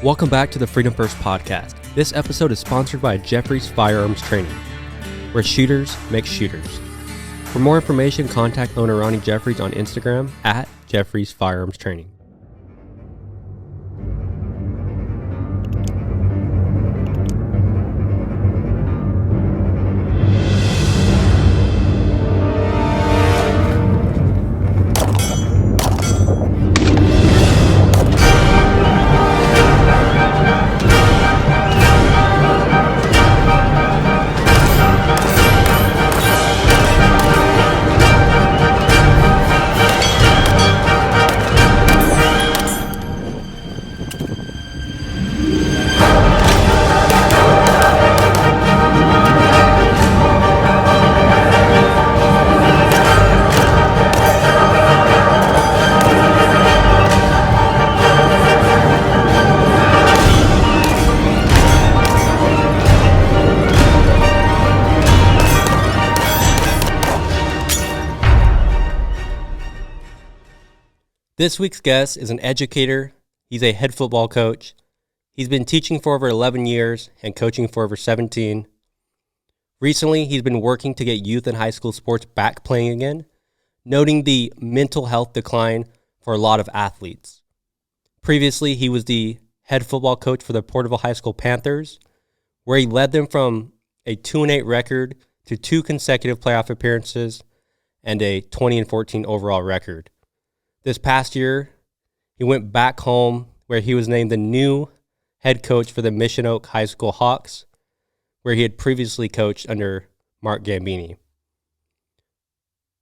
Welcome back to the Freedom First podcast. This episode is sponsored by Jeffrey's Firearms Training, where shooters make shooters. For more information, contact owner Ronnie Jeffries on Instagram at Jeffrey's Firearms Training. This week's guest is an educator. He's a head football coach. He's been teaching for over 11 years and coaching for over 17. Recently, he's been working to get youth and high school sports back playing again, noting the mental health decline for a lot of athletes. Previously, he was the head football coach for the Porterville High School Panthers, where he led them from a 2-8 record to 2 consecutive playoff appearances and a 20-14 overall record. This past year, he went back home where he was named the new head coach for the Mission Oak High School Hawks, where he had previously coached under Mark Gambini.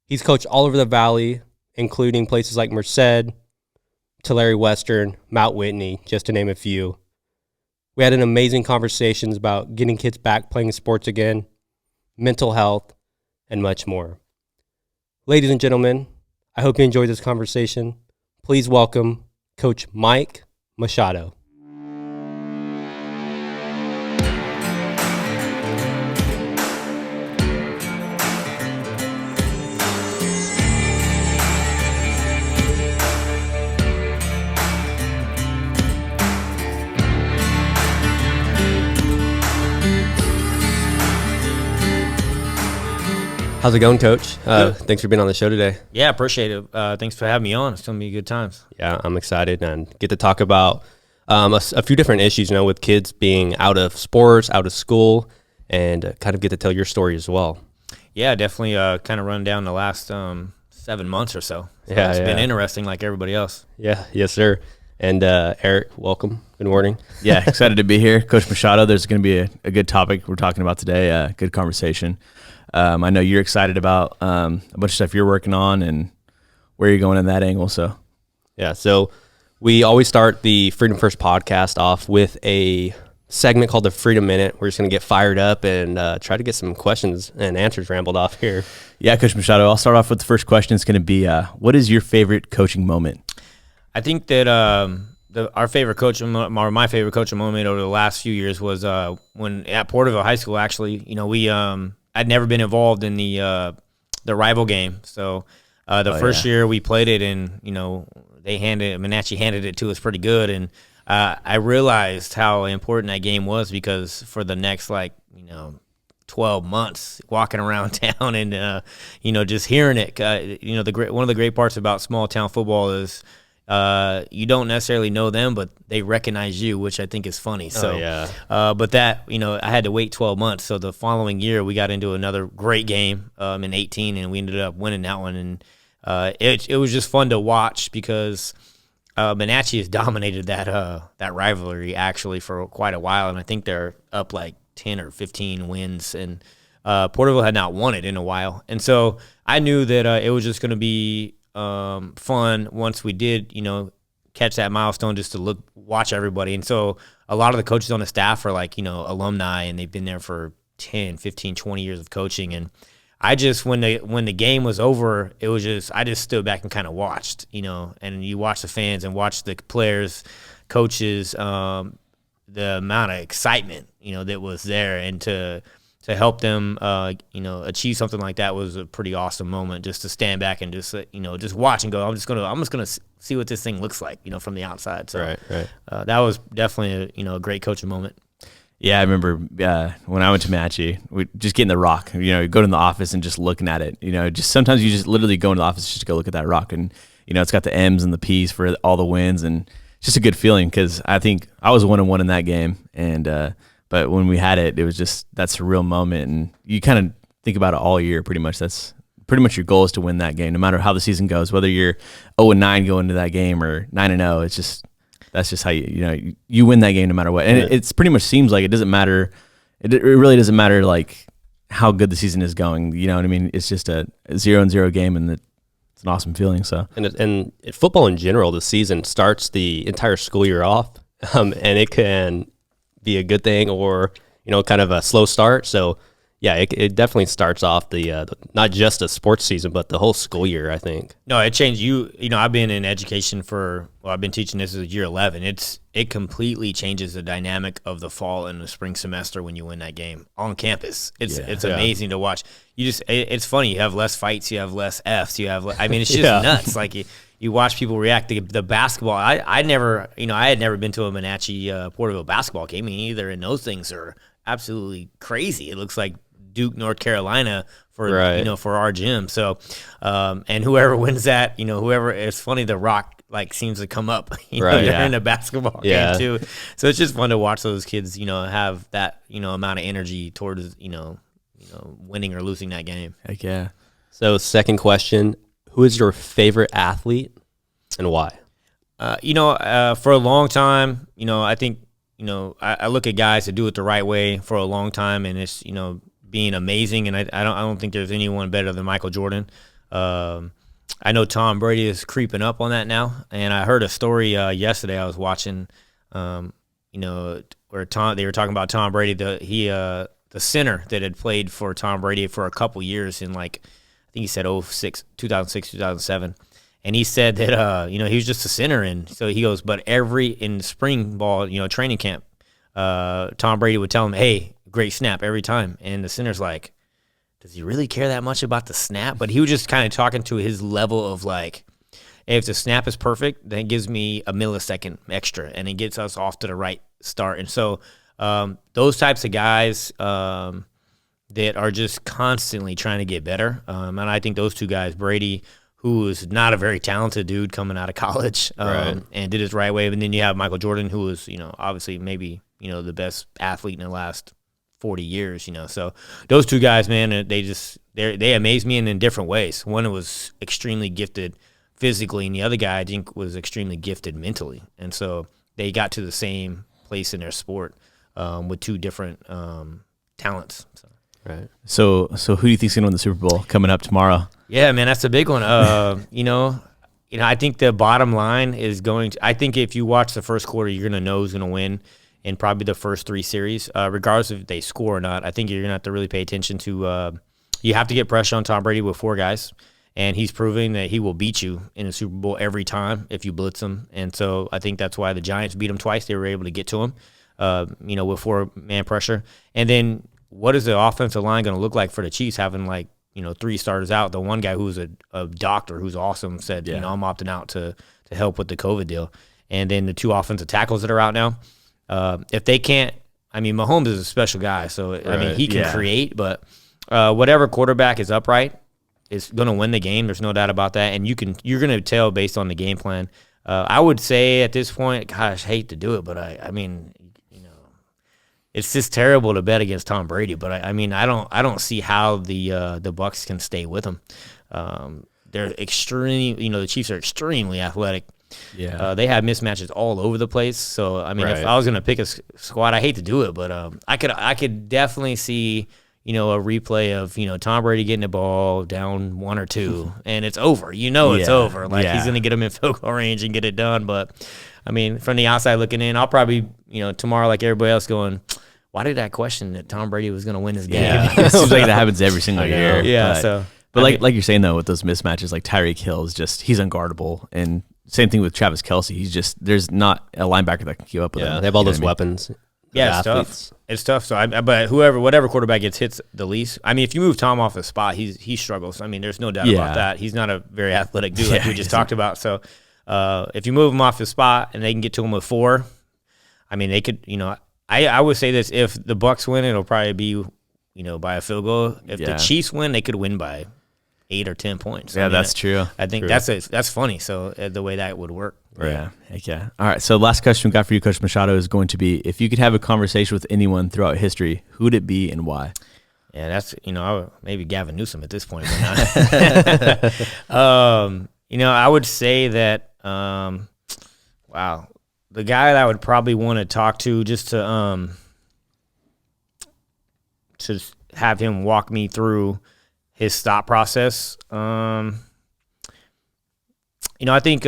He's coached all over the valley, including places like Merced, Tulare Western, Mount Whitney, just to name a few. We had an amazing conversations about getting kids back playing sports again, mental health, and much more. Ladies and gentlemen, I hope you enjoyed this conversation. Please welcome Coach Mike Machado. How's it going, Coach? Thanks for being on the show today. Yeah, appreciate it. Thanks for having me on. It's going to be good times. Yeah, I'm excited and get to talk about a few different issues, with kids being out of sports, out of school, and kind of get to tell your story as well. Yeah, definitely kind of run down the last 7 months or so. It's been interesting like everybody else. Yeah, yes, sir. And Eric, welcome. Good morning. Yeah, excited to be here. Coach Machado, there's going to be a good topic we're talking about today, good conversation. I know you're excited about a bunch of stuff you're working on and where you're going in that angle. So we always start the Freedom First podcast off with a segment called the Freedom Minute. We're just going to get fired up and try to get some questions and answers rambled off here. Yeah, Coach Machado, I'll start off with the first question. It's going to be, what is your favorite coaching moment? I think that our favorite coaching or my favorite coaching moment over the last few years was when at Porterville High School. Actually, I'd never been involved in the rival game. So first year we played it, and Menachie handed it to us pretty good, and I realized how important that game was, because for the next 12 months walking around town and just hearing it, one of the great parts about small town football is you don't necessarily know them, but they recognize you, which I think is funny. So, but that, I had to wait 12 months. So the following year we got into another great game in 18, and we ended up winning that one. And it was just fun to watch, because Menachie has dominated that rivalry actually for quite a while. And I think they're up like 10 or 15 wins, and Porterville had not won it in a while. And so I knew that it was just going to be fun once we did, catch that milestone, just to watch everybody. And so a lot of the coaches on the staff are alumni, and they've been there for 10, 15, 20 years of coaching. And I just, when the game was over, I just stood back and kind of watched, and you watch the fans and watch the players, coaches, the amount of excitement, that was there, and to to help them, achieve something like that was a pretty awesome moment. Just to stand back and just just watch and go. I'm just gonna see what this thing looks like, from the outside. So right. That was definitely a great coaching moment. Yeah, I remember when I went to Matchy, we just getting the rock. You go to the office and just looking at it. Just sometimes you just literally go into the office just to go look at that rock, and it's got the M's and the P's for all the wins, and it's just a good feeling because I think I was 1-1 in that game, and but when we had it, it was just that surreal moment, and you kind of think about it all year. Pretty much, that's pretty much your goal is to win that game, no matter how the season goes. Whether you're 0-9 going into that game or 9-0, it's just. That's just how you win that game no matter what. And it's pretty much seems like it doesn't matter. It really doesn't matter like how good the season is going. You know what I mean? It's just a 0-0 game, and it's an awesome feeling. So and football in general, the season starts the entire school year off, and it can be a good thing or kind of a slow start. So yeah, it definitely starts off the not just a sports season, but the whole school year, I think. No, it changed. I've been in education I've been teaching this as year 11. It completely changes the dynamic of the fall and the spring semester when you win that game on campus. It's amazing to watch. It's funny. You have less fights, you have less Fs, it's just nuts. Like you watch people react to the basketball. I had never been to a Wenatchee Porterville basketball game either, and those things are absolutely crazy. It looks like Duke, North Carolina for our gym. So, and whoever wins that, it's funny. The Rock seems to come up, during a basketball game too. So it's just fun to watch those kids, have that, amount of energy towards, winning or losing that game. Heck yeah. So second question, who is your favorite athlete and why? For a long time, I think, I look at guys that do it the right way for a long time, and it's, being amazing, and I don't think there's anyone better than Michael Jordan. I know Tom Brady is creeping up on that now, and I heard a story yesterday I was watching, where they were talking about Tom Brady, the center that had played for Tom Brady for a couple years in I think he said 2006, 2007, and he said that he was just a center, and so he goes, but in spring ball, training camp, Tom Brady would tell him, hey, great snap every time. And the center's like, does he really care that much about the snap? But he was just kind of talking to his level of if the snap is perfect, then it gives me a millisecond extra, and it gets us off to the right start. And so those types of guys that are just constantly trying to get better. And I think those two guys, Brady, who is not a very talented dude coming out of college and did it the right way. And then you have Michael Jordan, who was, obviously maybe, the best athlete in the last 40 years, So those two guys, man, they amaze me in different ways. One was extremely gifted physically, and the other guy I think was extremely gifted mentally. And so they got to the same place in their sport with two different talents. So. Right. So who do you think's gonna win the Super Bowl coming up tomorrow? Yeah, man, that's a big one. I think the bottom line is I think if you watch the first quarter, you're gonna know who's gonna win in probably the first three series, regardless if they score or not. I think you're going to have to really pay attention to you have to get pressure on Tom Brady with four guys, and he's proving that he will beat you in a Super Bowl every time if you blitz him. And so I think that's why the Giants beat him twice. They were able to get to him, with four-man pressure. And then what is the offensive line going to look like for the Chiefs having, three starters out? The one guy who's a doctor who's awesome said, I'm opting out to help with the COVID deal. And then the two offensive tackles that are out now. If they can't, Mahomes is a special guy, so he can create, but whatever quarterback is upright is going to win the game. There's no doubt about that, and you're going to tell based on the game plan. I would say at this point, gosh, I hate to do it, but it's just terrible to bet against Tom Brady. But I don't see how the Bucs can stay with him. They're extremely, the Chiefs are extremely athletic. Yeah, they have mismatches all over the place. So if I was gonna pick a squad, I hate to do it, but I could definitely see a replay of Tom Brady getting the ball down 1 or 2, and it's over. It's over. He's gonna get him in field goal range and get it done. But from the outside looking in, I'll probably tomorrow like everybody else going, why did I question that Tom Brady was gonna win this game? Yeah. It seems like that happens every single year. Yeah. But like you're saying though, with those mismatches, like Tyreek Hill is he's unguardable, and same thing with Travis Kelce. There's not a linebacker that can keep up with him. They have all those weapons. Yeah, athletes. Tough. It's tough. So, but whatever quarterback gets hits the least. I mean, if you move Tom off the spot, he struggles. I mean, there's no doubt about that. He's not a very athletic dude like we just talked about. So, if you move him off the spot and they can get to him with 4, I mean, they could. I would say this: if the Bucs win, it'll probably be, by a field goal. If the Chiefs win, they could win by 8 or 10 points. Yeah, that's true. I think that's funny. So the way that would work. Yeah. Heck yeah. All right. So last question we got for you, Coach Machado, is going to be, if you could have a conversation with anyone throughout history, who would it be and why? Yeah, that's, maybe Gavin Newsom at this point. But not. I would say that, wow, the guy that I would probably want to talk to just to have him walk me through his thought process. I think,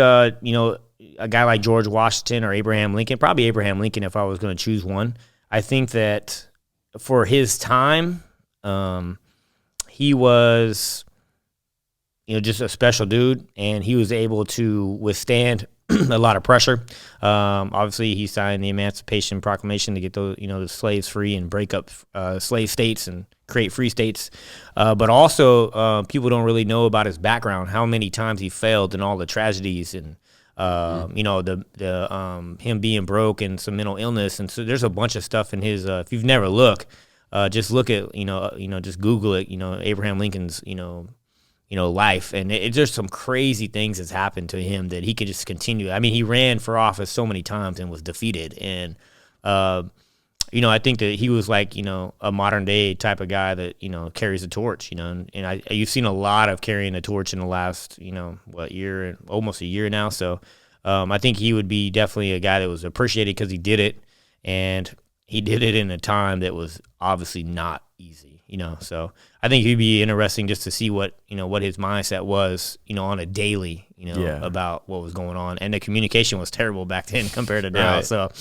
a guy like George Washington or Abraham Lincoln, probably Abraham Lincoln if I was going to choose one. I think that for his time, he was, just a special dude, and he was able to withstand a lot of pressure. Obviously, he signed the Emancipation Proclamation to get those, the slaves free and break up slave states and create free states. But also, people don't really know about his background, how many times he failed and all the tragedies and him being broke and some mental illness. And so there's a bunch of stuff in his, if you've never looked, just look at, just Google it, Abraham Lincoln's, life. And there's some crazy things that's happened to him that he could just continue. I mean, he ran for office so many times and was defeated. And, I think that he was like, a modern day type of guy that, carries the torch, and you've seen a lot of carrying the torch in the last, year, almost a year now. So I think he would be definitely a guy that was appreciated because he did it, and he did it in a time that was obviously not easy, so I think he'd be interesting just to see what his mindset was, on a daily, about what was going on. And the communication was terrible back then compared to now. Right. So,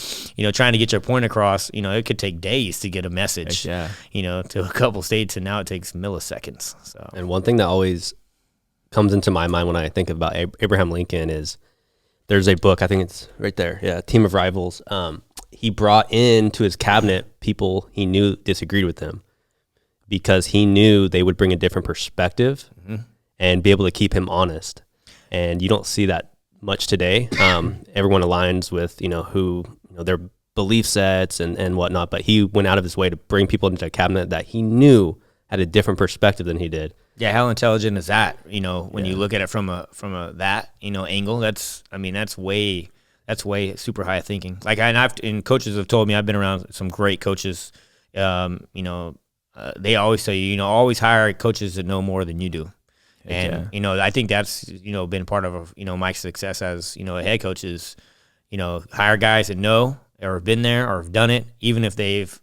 trying to get your point across, it could take days to get a message, to a couple states, and now it takes milliseconds. So, and one thing that always comes into my mind when I think about Abraham Lincoln is there's a book, I think it's right there. Yeah. Team of Rivals. He brought into his cabinet people he knew disagreed with him, because he knew they would bring a different perspective and be able to keep him honest. And you don't see that much today. Everyone aligns with, who their belief sets and whatnot, but he went out of his way to bring people into a cabinet that he knew had a different perspective than he did. Yeah, how intelligent is that? When you look at it from a that angle, that's way super high thinking. Like, and coaches have told me, I've been around some great coaches. They always tell you, always hire coaches that know more than you do. And, I think that's, been part of, Mike's success as, a head coach is, hire guys that know or have been there or have done it, even if they've,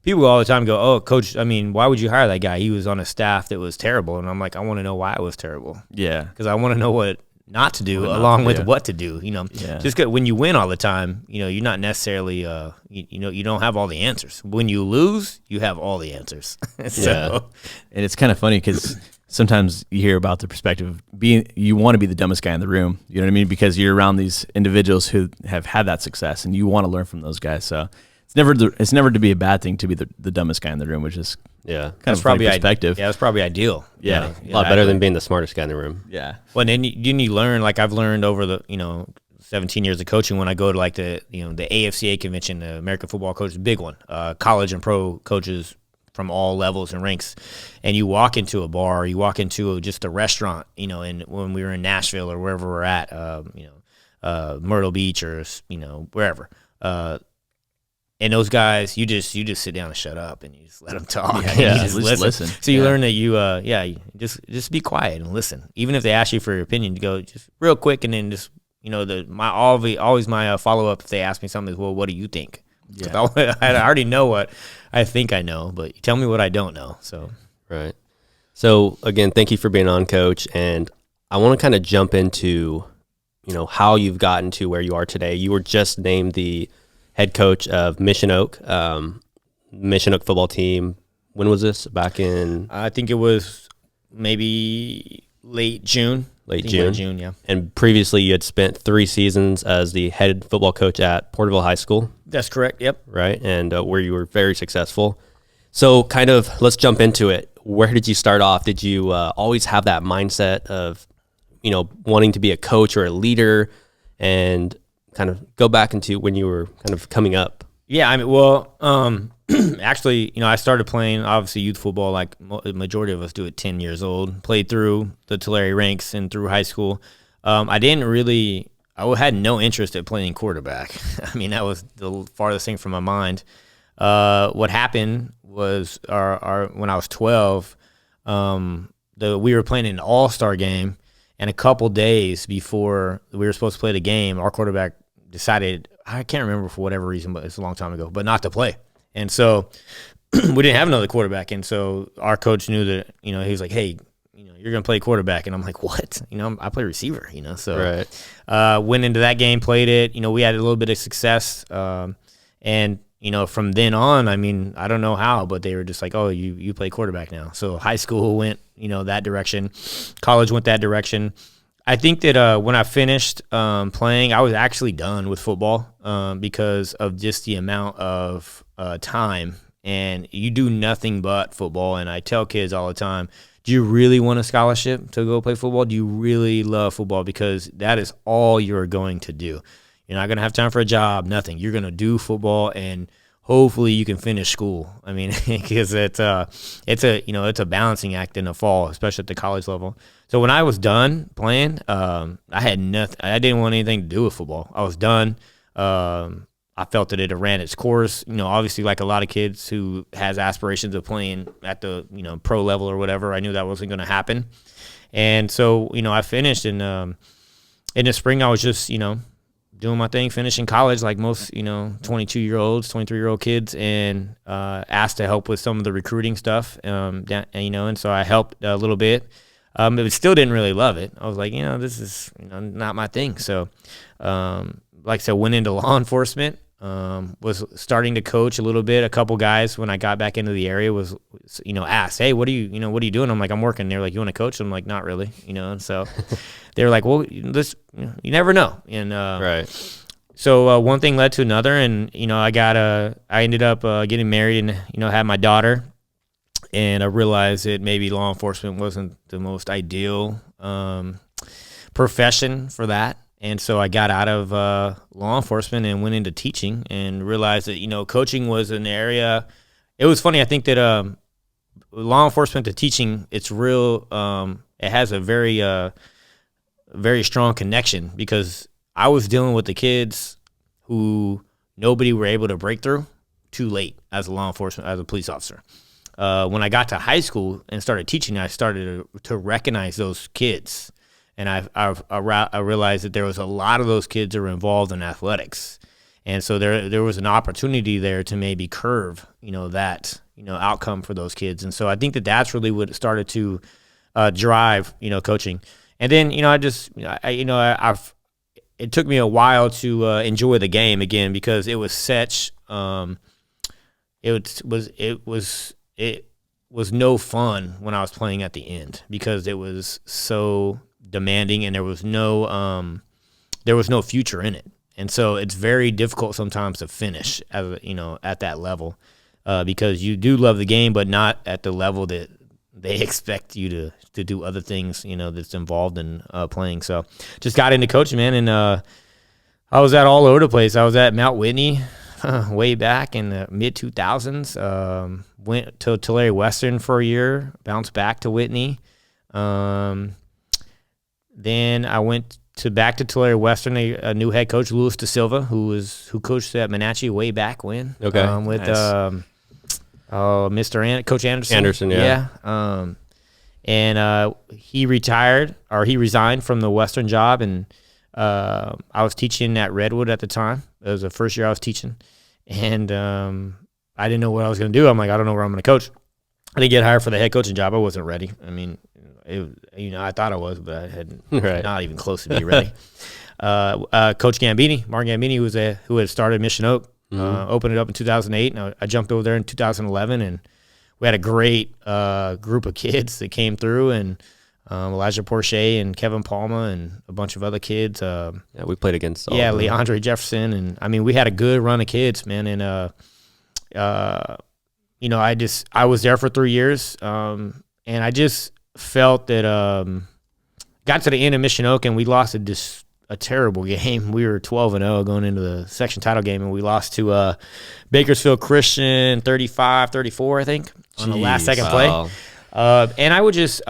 people all the time go, oh, coach, why would you hire that guy? He was on a staff that was terrible. And I'm like, I want to know why it was terrible. Yeah. Because I want to know what not to do along with what to do, just when you win all the time, you're not necessarily, you don't have all the answers. When you lose, you have all the answers. So, and it's kind of funny because sometimes you hear about the perspective of you want to be the dumbest guy in the room, you know what I mean? Because you're around these individuals who have had that success and you want to learn from those guys. So it's never to be a bad thing to be the dumbest guy in the room, which is kind of probably perspective. That's probably ideal. Yeah, a lot better than being the smartest guy in the room. Yeah. Well, then you learn, like I've learned over the 17 years of coaching, when I go to like the AFCA convention, the American Football Coaches, big one, college and pro coaches from all levels and ranks, and you walk into a bar, you walk into just a restaurant, and when we were in Nashville or wherever we're at, Myrtle Beach or wherever. And those guys, you just sit down and shut up, and you just let them talk. Yeah, and you just listen. So you learn that you just be quiet and listen. Even if they ask you for your opinion, you go just real quick, and then just always my follow up if they ask me something is, well, what do you think? Yeah. I already know what I think I know, but tell me what I don't know. So right. So again, thank you for being on, Coach, and I want to kind of jump into how you've gotten to where you are today. You were just named the head coach of Mission Oak football team. When was this? Back in? I think it was maybe late June. late June, yeah. And previously you had spent 3 seasons as the head football coach at Porterville High School. That's correct, yep. Right, and where you were very successful. So kind of let's jump into it. Where did you start off? Did you always have that mindset of, wanting to be a coach or a leader, and kind of go back into when you were kind of coming up? Yeah, I mean, well, actually, I started playing, obviously, youth football like the majority of us do at 10 years old. Played through the Tulare ranks and through high school. I had no interest in playing quarterback. I mean, that was the farthest thing from my mind. What happened was when I was 12, we were playing an all-star game, and a couple days before we were supposed to play the game, our quarterback decided, I can't remember for whatever reason, but it's a long time ago, but not to play. And so we didn't have another quarterback. And so our coach knew that, he was like, hey, you're going to play quarterback. And I'm like, what? I play receiver, So went into that game, played it. We had a little bit of success. And from then on, I mean, I don't know how, but they were just like, oh, you play quarterback now. So high school went, that direction. College went that direction. I think that when I finished playing, I was actually done with football because of just the amount of time. And you do nothing but football. And I tell kids all the time, do you really want a scholarship to go play football? Do you really love football? Because that is all you're going to do. You're not going to have time for a job, nothing. You're going to do football, and hopefully you can finish school. I mean, because it's a balancing act in the fall, especially at the college level. So when I was done playing, I had nothing. I didn't want anything to do with football. I was done. I felt that it had ran its course. Obviously, like a lot of kids who has aspirations of playing at the pro level or whatever, I knew that wasn't going to happen. And so I finished, and in the spring I was just doing my thing, finishing college like most 22-year-olds, 23-year-old kids, and asked to help with some of the recruiting stuff. And so I helped a little bit. But still didn't really love it. I was like, this is not my thing. So, like I said, went into law enforcement. Was starting to coach a little bit. A couple guys when I got back into the area was asked, hey, what are you doing? I'm like, I'm working. They're like, you want to coach? I'm like, not really. And so they were like, well, you never know. And right. So one thing led to another, and I ended up getting married, and had my daughter. And I realized that maybe law enforcement wasn't the most ideal profession for that. And so I got out of law enforcement and went into teaching, and realized that, coaching was an area. It was funny. I think that law enforcement to teaching, it's real. It has a very, very strong connection, because I was dealing with the kids who nobody were able to break through too late as a law enforcement, as a police officer. When I got to high school and started teaching, I started to recognize those kids. And I realized that there was a lot of those kids that were involved in athletics. And so there was an opportunity there to maybe curve, that, outcome for those kids. And so I think that that's really what started to drive, coaching. And then, it took me a while to enjoy the game again, because it was such, it was no fun when I was playing at the end, because it was so demanding, and there was no future in it. And so it's very difficult sometimes to finish at that level, because you do love the game, but not at the level that they expect you to do other things, that's involved in playing. So just got into coaching, man. And I was at all over the place. I was at Mount Whitney way back in the mid 2000s, went to Tulare Western for a year, bounced back to Whitney. Then I went back to Tulare Western, a new head coach, Louis Da Silva, who coached at Menachie way back when. Okay. With nice. Coach Anderson. Anderson, yeah. And he resigned from the Western job, and I was teaching at Redwood at the time. It was the first year I was teaching, and I didn't know what I was going to do. I'm like, I don't know where I'm going to coach. I didn't get hired for the head coaching job. I wasn't ready. I mean, I thought I was, but I hadn't, right. Not even close to be ready. Coach Gambini, Mark Gambini, who had started Mission Oak, opened it up in 2008. And I jumped over there in 2011, and we had a great group of kids that came through, and Elijah Porche and Kevin Palma and a bunch of other kids. Yeah, we played against all of them. Leandre Jefferson. And, I mean, we had a good run of kids, man. And, you know, I was there for 3 years, and I just felt that got to the end of Mission Oak, and we lost a terrible game. We were 12-0 going into the section title game, and we lost to Bakersfield Christian 35-34, I think, on the last second play. And I would just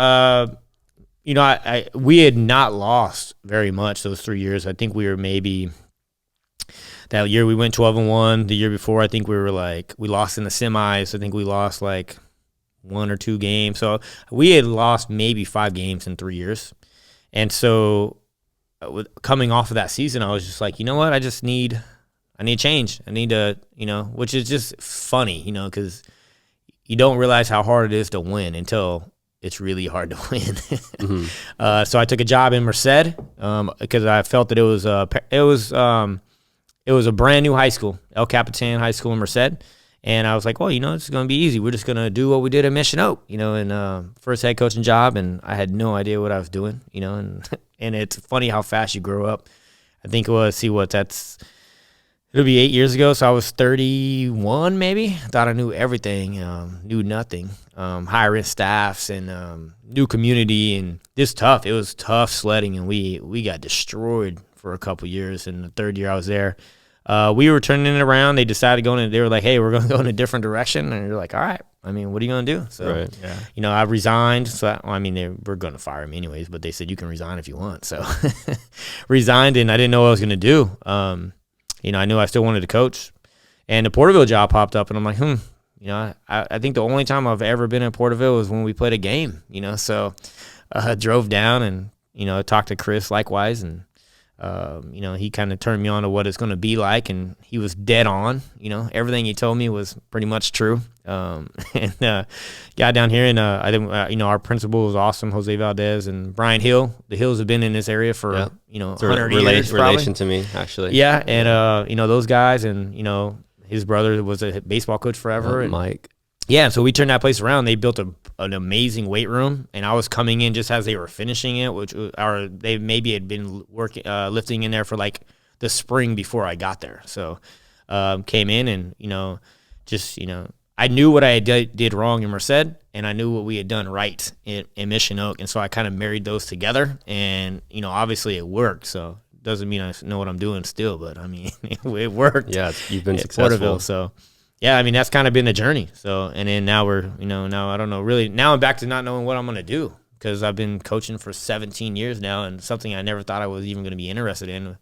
you know, we had not lost very much those 3 years. I think we were maybe that year we went 12-1. The year before, I think we lost in the semis. I think we lost like 1 or 2 games. So we had lost maybe 5 games in 3 years. And so coming off of that season, I was just like, you know what? I need change. I need to, you know, which is just funny, you know, because you don't realize how hard it is to win until it's really hard to win. Mm-hmm. So I took a job in Merced because I felt that it was a brand new high school, El Capitan High School in Merced. And I was like, well, you know, it's going to be easy. We're just going to do what we did at Mission Oak, you know, and first head coaching job. And I had no idea what I was doing, you know, and it's funny how fast you grow up. I think it'll be 8 years ago. So I was 31 maybe. I thought I knew everything, knew nothing. Hiring staffs and new community and this tough. It was tough sledding, and we got destroyed for a couple years. And the third year I was there, we were turning it around. They decided they were like, hey, we're going to go in a different direction. And you're like, all right. I mean, what are you going to do? So, you know, I resigned. So, they were going to fire me anyways, but they said you can resign if you want. So resigned, and I didn't know what I was going to do. You know, I knew I still wanted to coach, and the Porterville job popped up, and I'm like, you know, I think the only time I've ever been in Porterville was when we played a game, you know, so I drove down and, you know, talked to Chris likewise, and, you know, he kind of turned me on to what it's going to be like, and he was dead on, you know, everything he told me was pretty much true. And got down here, and I think, you know, our principal was awesome, Jose Valdez and Brian Hill. The Hills have been in this area for, you know, 100 years. Relation to me, actually. Yeah, and, you know, those guys, and, you know, his brother was a baseball coach forever. And, Mike. Yeah, so we turned that place around. They built an amazing weight room, and I was coming in just as they were finishing it, they maybe had been working lifting in there for like the spring before I got there. So came in, and, you know, just, you know, I knew what I did wrong in Merced, and I knew what we had done right in Mission Oak, and so I kind of married those together, and, you know, obviously it worked. So doesn't mean I know what I'm doing still, but I mean, it worked. Yeah, you've been successful. Porterville, so yeah, I mean, that's kind of been the journey. So, and then now now I don't know, really, now I'm back to not knowing what I'm going to do, because I've been coaching for 17 years now, and something I never thought I was even going to be interested in. You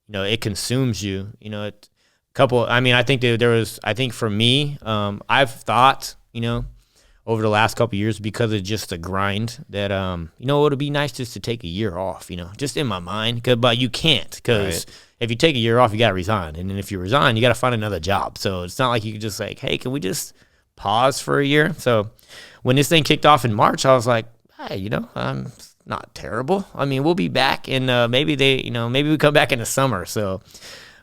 know, it consumes you, you know, I think for me, I've thought, you know, over the last couple of years, because of just the grind, that, you know, it would be nice just to take a year off, you know, just in my mind, but you can't, because if you take a year off, you got to resign. And then if you resign, you got to find another job. So it's not like you can just like, hey, can we just pause for a year? So when this thing kicked off in March, I was like, hey, you know, I'm not terrible. I mean, we'll be back, and maybe we come back in the summer. So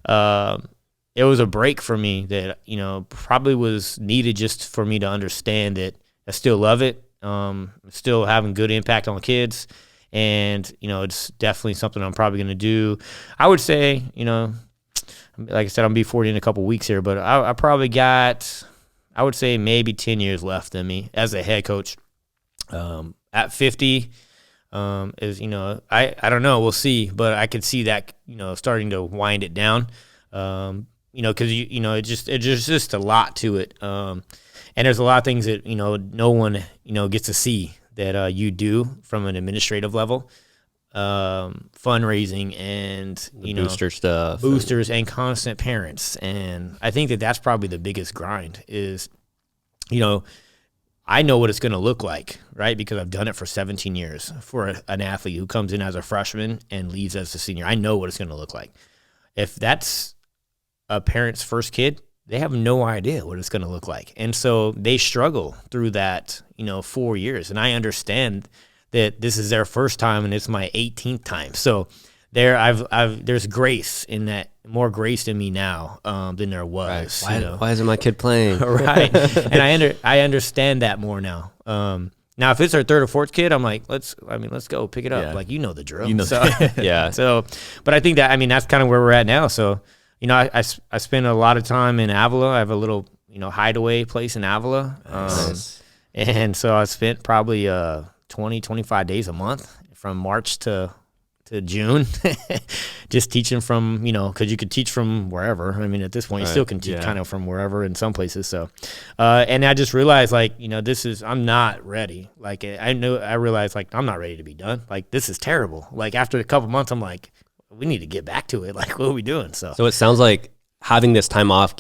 it was a break for me that, you know, probably was needed just for me to understand that I still love it. Still having good impact on kids. And, you know, it's definitely something I'm probably going to do. I would say, you know, like I said, I'm going to be 40 in a couple weeks here, but I probably got, I would say maybe 10 years left in me as a head coach. At 50, is, you know, I don't know, we'll see, but I could see that, you know, starting to wind it down. You know, because you know, it's just a lot to it. And there's a lot of things that, you know, no one, you know, gets to see that you do from an administrative level, fundraising and, you know, booster stuff, boosters and constant parents. And I think that that's probably the biggest grind is, you know, I know what it's going to look like, right? Because I've done it for 17 years for an athlete who comes in as a freshman and leaves as a senior. I know what it's going to look like. If that's a parent's first kid, they have no idea what it's going to look like. And so they struggle through that, you know, 4 years. And I understand that this is their first time and it's my 18th time. So there's grace in that, more grace in me now than there was. Right. Why isn't my kid playing? Right. And I understand that more now. Now, if it's our third or fourth kid, I'm like, let's go pick it up. Yeah. Like, you know the drill. You know, So, Yeah. so, but I think that, I mean, that's kind of where we're at now. So, you know, I spend a lot of time in Avila. I have a little, you know, hideaway place in Avila. Nice. And so I spent probably 20, 25 days a month from March to June, just teaching from, you know, because you could teach from wherever. I mean, at this point, you still can teach kind of from wherever in some places. So, and I just realized, like, you know, I'm not ready. Like, I realized, like, I'm not ready to be done. Like, this is terrible. Like, after a couple months, I'm like, we need to get back to it. Like, what are we doing? So it sounds like having this time off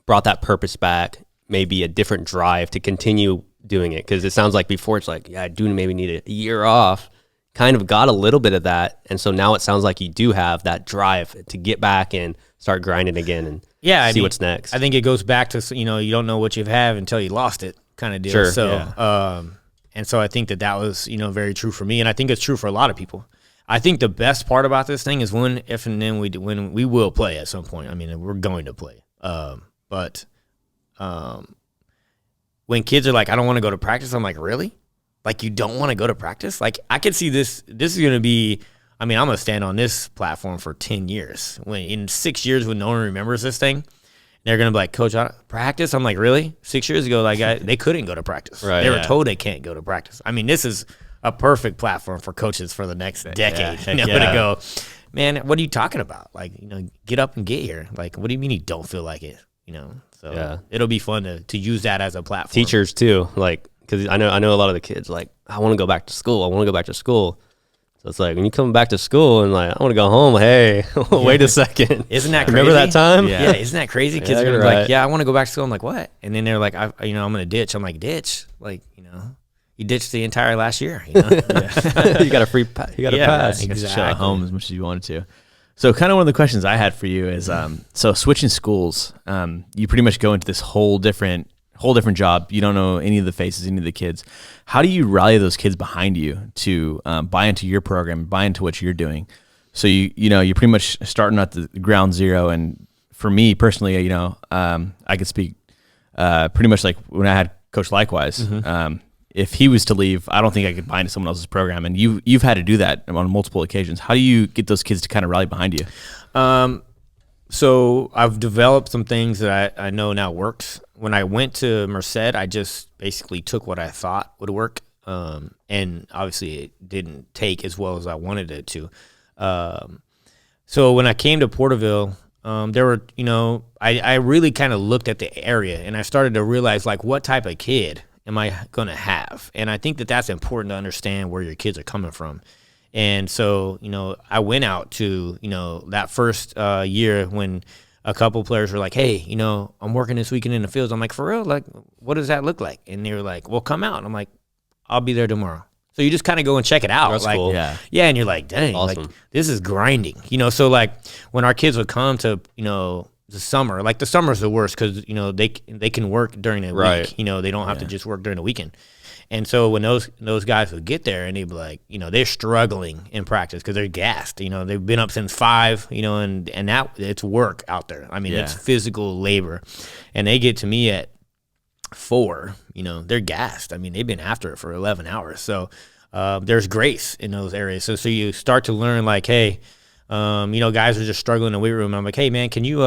brought that purpose back, maybe a different drive to continue doing it. Because it sounds like before it's like, yeah, I do maybe need a year off. Kind of got a little bit of that, and so now it sounds like you do have that drive to get back and start grinding again and see what's next. I think it goes back to, you know, you don't know what you have until you lost it kind of deal. Sure, so, and so I think that was, you know, very true for me, and I think it's true for a lot of people. I think the best part about this thing is when we will play at some point. I mean, we're going to play, but when kids are like, I don't want to go to practice, I'm like, really? Like, you don't want to go to practice? Like, I could see this is going to be, I mean, I'm going to stand on this platform for 10 years. When in 6 years, when no one remembers this thing, they're going to be like, Coach, practice? I'm like, really? 6 years ago, like, they couldn't go to practice. Right, they were told they can't go to practice. I mean, this is a perfect platform for coaches for the next decade. You know, to go, man, what are you talking about? Like, you know, get up and get here. Like, what do you mean you don't feel like it? You know, so it'll be fun to use that as a platform. Teachers too, like, because I know a lot of the kids like, I want to go back to school. So it's like, when you come back to school and like, I want to go home. Hey, wait a second. Isn't that crazy? Remember that time? Yeah. Isn't that crazy? Kids are gonna be like, yeah, I want to go back to school. I'm like, what? And then they're like, I'm going to ditch. I'm like, ditch? Like, you know, you ditched the entire last year. You know? You got a pass. Exactly. You got to chill at home as much as you wanted to. So kind of one of the questions I had for you is, so switching schools, you pretty much go into this whole different job. You don't know any of the faces, any of the kids. How do you rally those kids behind you to buy into your program, buy into what you're doing? So you're pretty much starting at the ground zero. And for me personally, you know, I could speak pretty much like when I had Coach Likewise. If he was to leave, I don't think I could buy into someone else's program. And you've had to do that on multiple occasions. How do you get those kids to kind of rally behind you? So I've developed some things that I know now works. When I went to Merced, I just basically took what I thought would work. And obviously it didn't take as well as I wanted it to. So when I came to Porterville, there were, you know, I really kind of looked at the area and I started to realize, like, what type of kid am I going to have? And I think that that's important to understand where your kids are coming from. And so, you know, I went out to, you know, that first year when a couple players were like, hey, you know, I'm working this weekend in the fields. I'm like, for real? Like, what does that look like? And they were like, well, come out. And I'm like, I'll be there tomorrow. So you just kind of go and check it out. That's like, cool. Yeah, and you're like, dang, awesome. Like, this is grinding. You know, so like when our kids would come to, you know, the summer, like the summer's the worst because, you know, they can work during the week. You know, they don't have to just work during the weekend. And so when those guys would get there and they'd be like, you know, they're struggling in practice because they're gassed. You know, they've been up since 5, you know, and that it's work out there. I mean, it's physical labor. And they get to me at 4, you know, they're gassed. I mean, they've been after it for 11 hours. So there's grace in those areas. So you start to learn, like, hey, you know, guys are just struggling in the weight room. And I'm like, hey, man, can you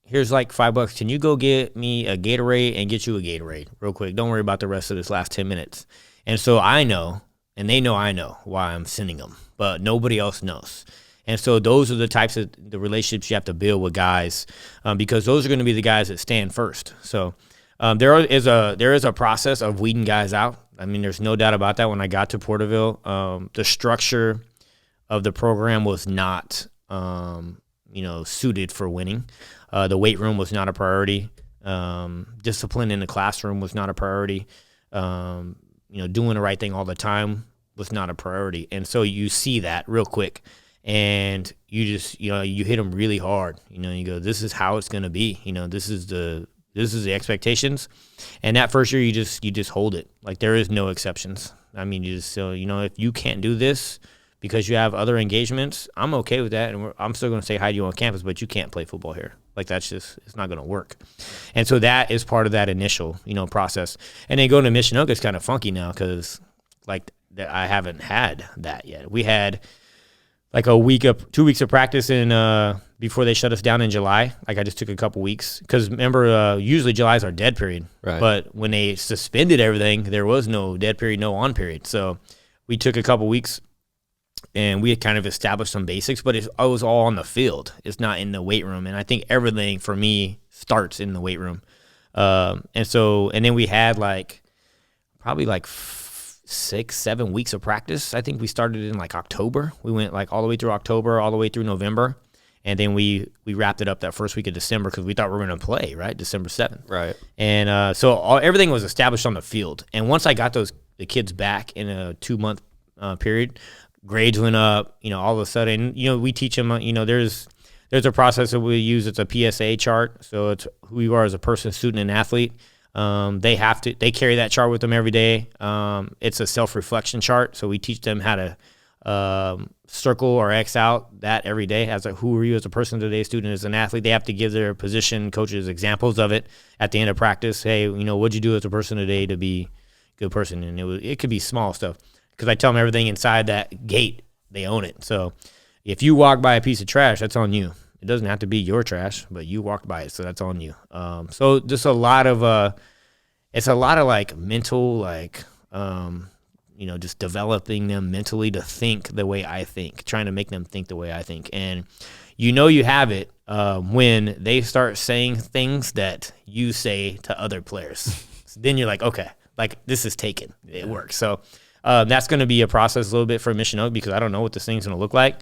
here's like $5. Can you go get me a Gatorade and get you a Gatorade real quick? Don't worry about the rest of this last 10 minutes. And so I know, and they know I know why I'm sending them, but nobody else knows. And so those are the types of the relationships you have to build with guys, because those are going to be the guys that stand first. So there is a process of weeding guys out. I mean, there's no doubt about that. When I got to Porterville, the structure of the program was not, you know, suited for winning. The weight room was not a priority. Discipline in the classroom was not a priority. You know, doing the right thing all the time was not a priority. And so you see that real quick, and you just, you know, you hit them really hard. You know, you go, this is how it's going to be. You know, this is the expectations. And that first year, you just hold it. Like, there is no exceptions. I mean, so, you know, if you can't do this because you have other engagements, I'm okay with that. And I'm still going to say hi to you on campus, but you can't play football here. Like, that's just, it's not going to work. And so that is part of that initial, process. And then going to Mishanoka is kind of funky now because, like, I haven't had that yet. We had like 2 weeks of practice before they shut us down in July. Like, I just took a couple weeks because remember, usually July is our dead period. Right. But when they suspended everything, there was no dead period, no on period. So we took a couple weeks and we had kind of established some basics, but it was all on the field. It's not in the weight room. And I think everything for me starts in the weight room. And then we had probably 6-7 weeks of practice. I think we started in October. We went all the way through October, all the way through November. And then we wrapped it up that first week of December because we thought we were going to play, right? December 7th. Right. And so everything was established on the field. And once I got the kids back in a 2-month period, grades went up, all of a sudden, we teach them, there's a process that we use. It's a PSA chart. So it's who you are as a person, student, and athlete. They carry that chart with them every day. It's a self-reflection chart. So we teach them how to circle or X out that every day as who are you as a person today, student, as an athlete. They have to give their position coaches examples of it at the end of practice. Hey, what'd you do as a person today to be a good person? And it could be small stuff because I tell them everything inside that gate, they own it. So if you walk by a piece of trash, that's on you. It doesn't have to be your trash, but you walked by it, so that's on you. So just a lot of it's a lot of mental, just developing them mentally to think the way I think, trying to make them think the way I think. And you have it when they start saying things that you say to other players. So then you're like, okay, this is taken. It works. So that's going to be a process a little bit for Mishanoka because I don't know what this thing's going to look like.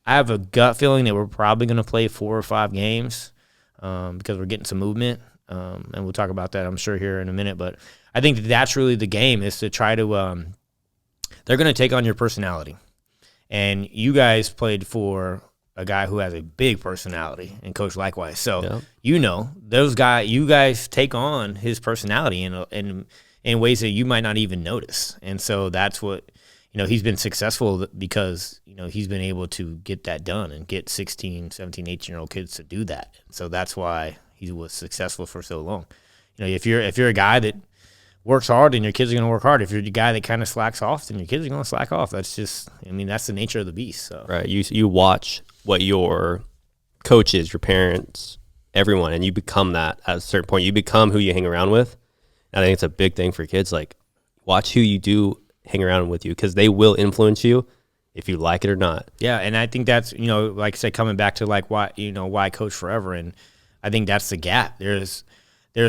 I have a gut feeling that we're probably going to play 4 or 5 games because we're getting some movement. And we'll talk about that, I'm sure, here in a minute. But I think that's really the game is to try to they're going to take on your personality. And you guys played for a guy who has a big personality and coach likewise. So, you guys take on his personality in ways that you might not even notice. And so that's what, he's been successful because, he's been able to get that done and get 16, 17, 18-year-old kids to do that. So that's why he was successful for so long. If you're a guy that works hard, then your kids are going to work hard. If you're the guy that kind of slacks off, then your kids are going to slack off. That's just, that's the nature of the beast. So. Right. You watch what your coaches, your parents, everyone, and you become that at a certain point. You become who you hang around with. And I think it's a big thing for kids. Watch who you do hang around with you because they will influence you if you like it or not. Yeah, and I think that's, like I said, coming back to why coach forever, and I think that's the gap. There's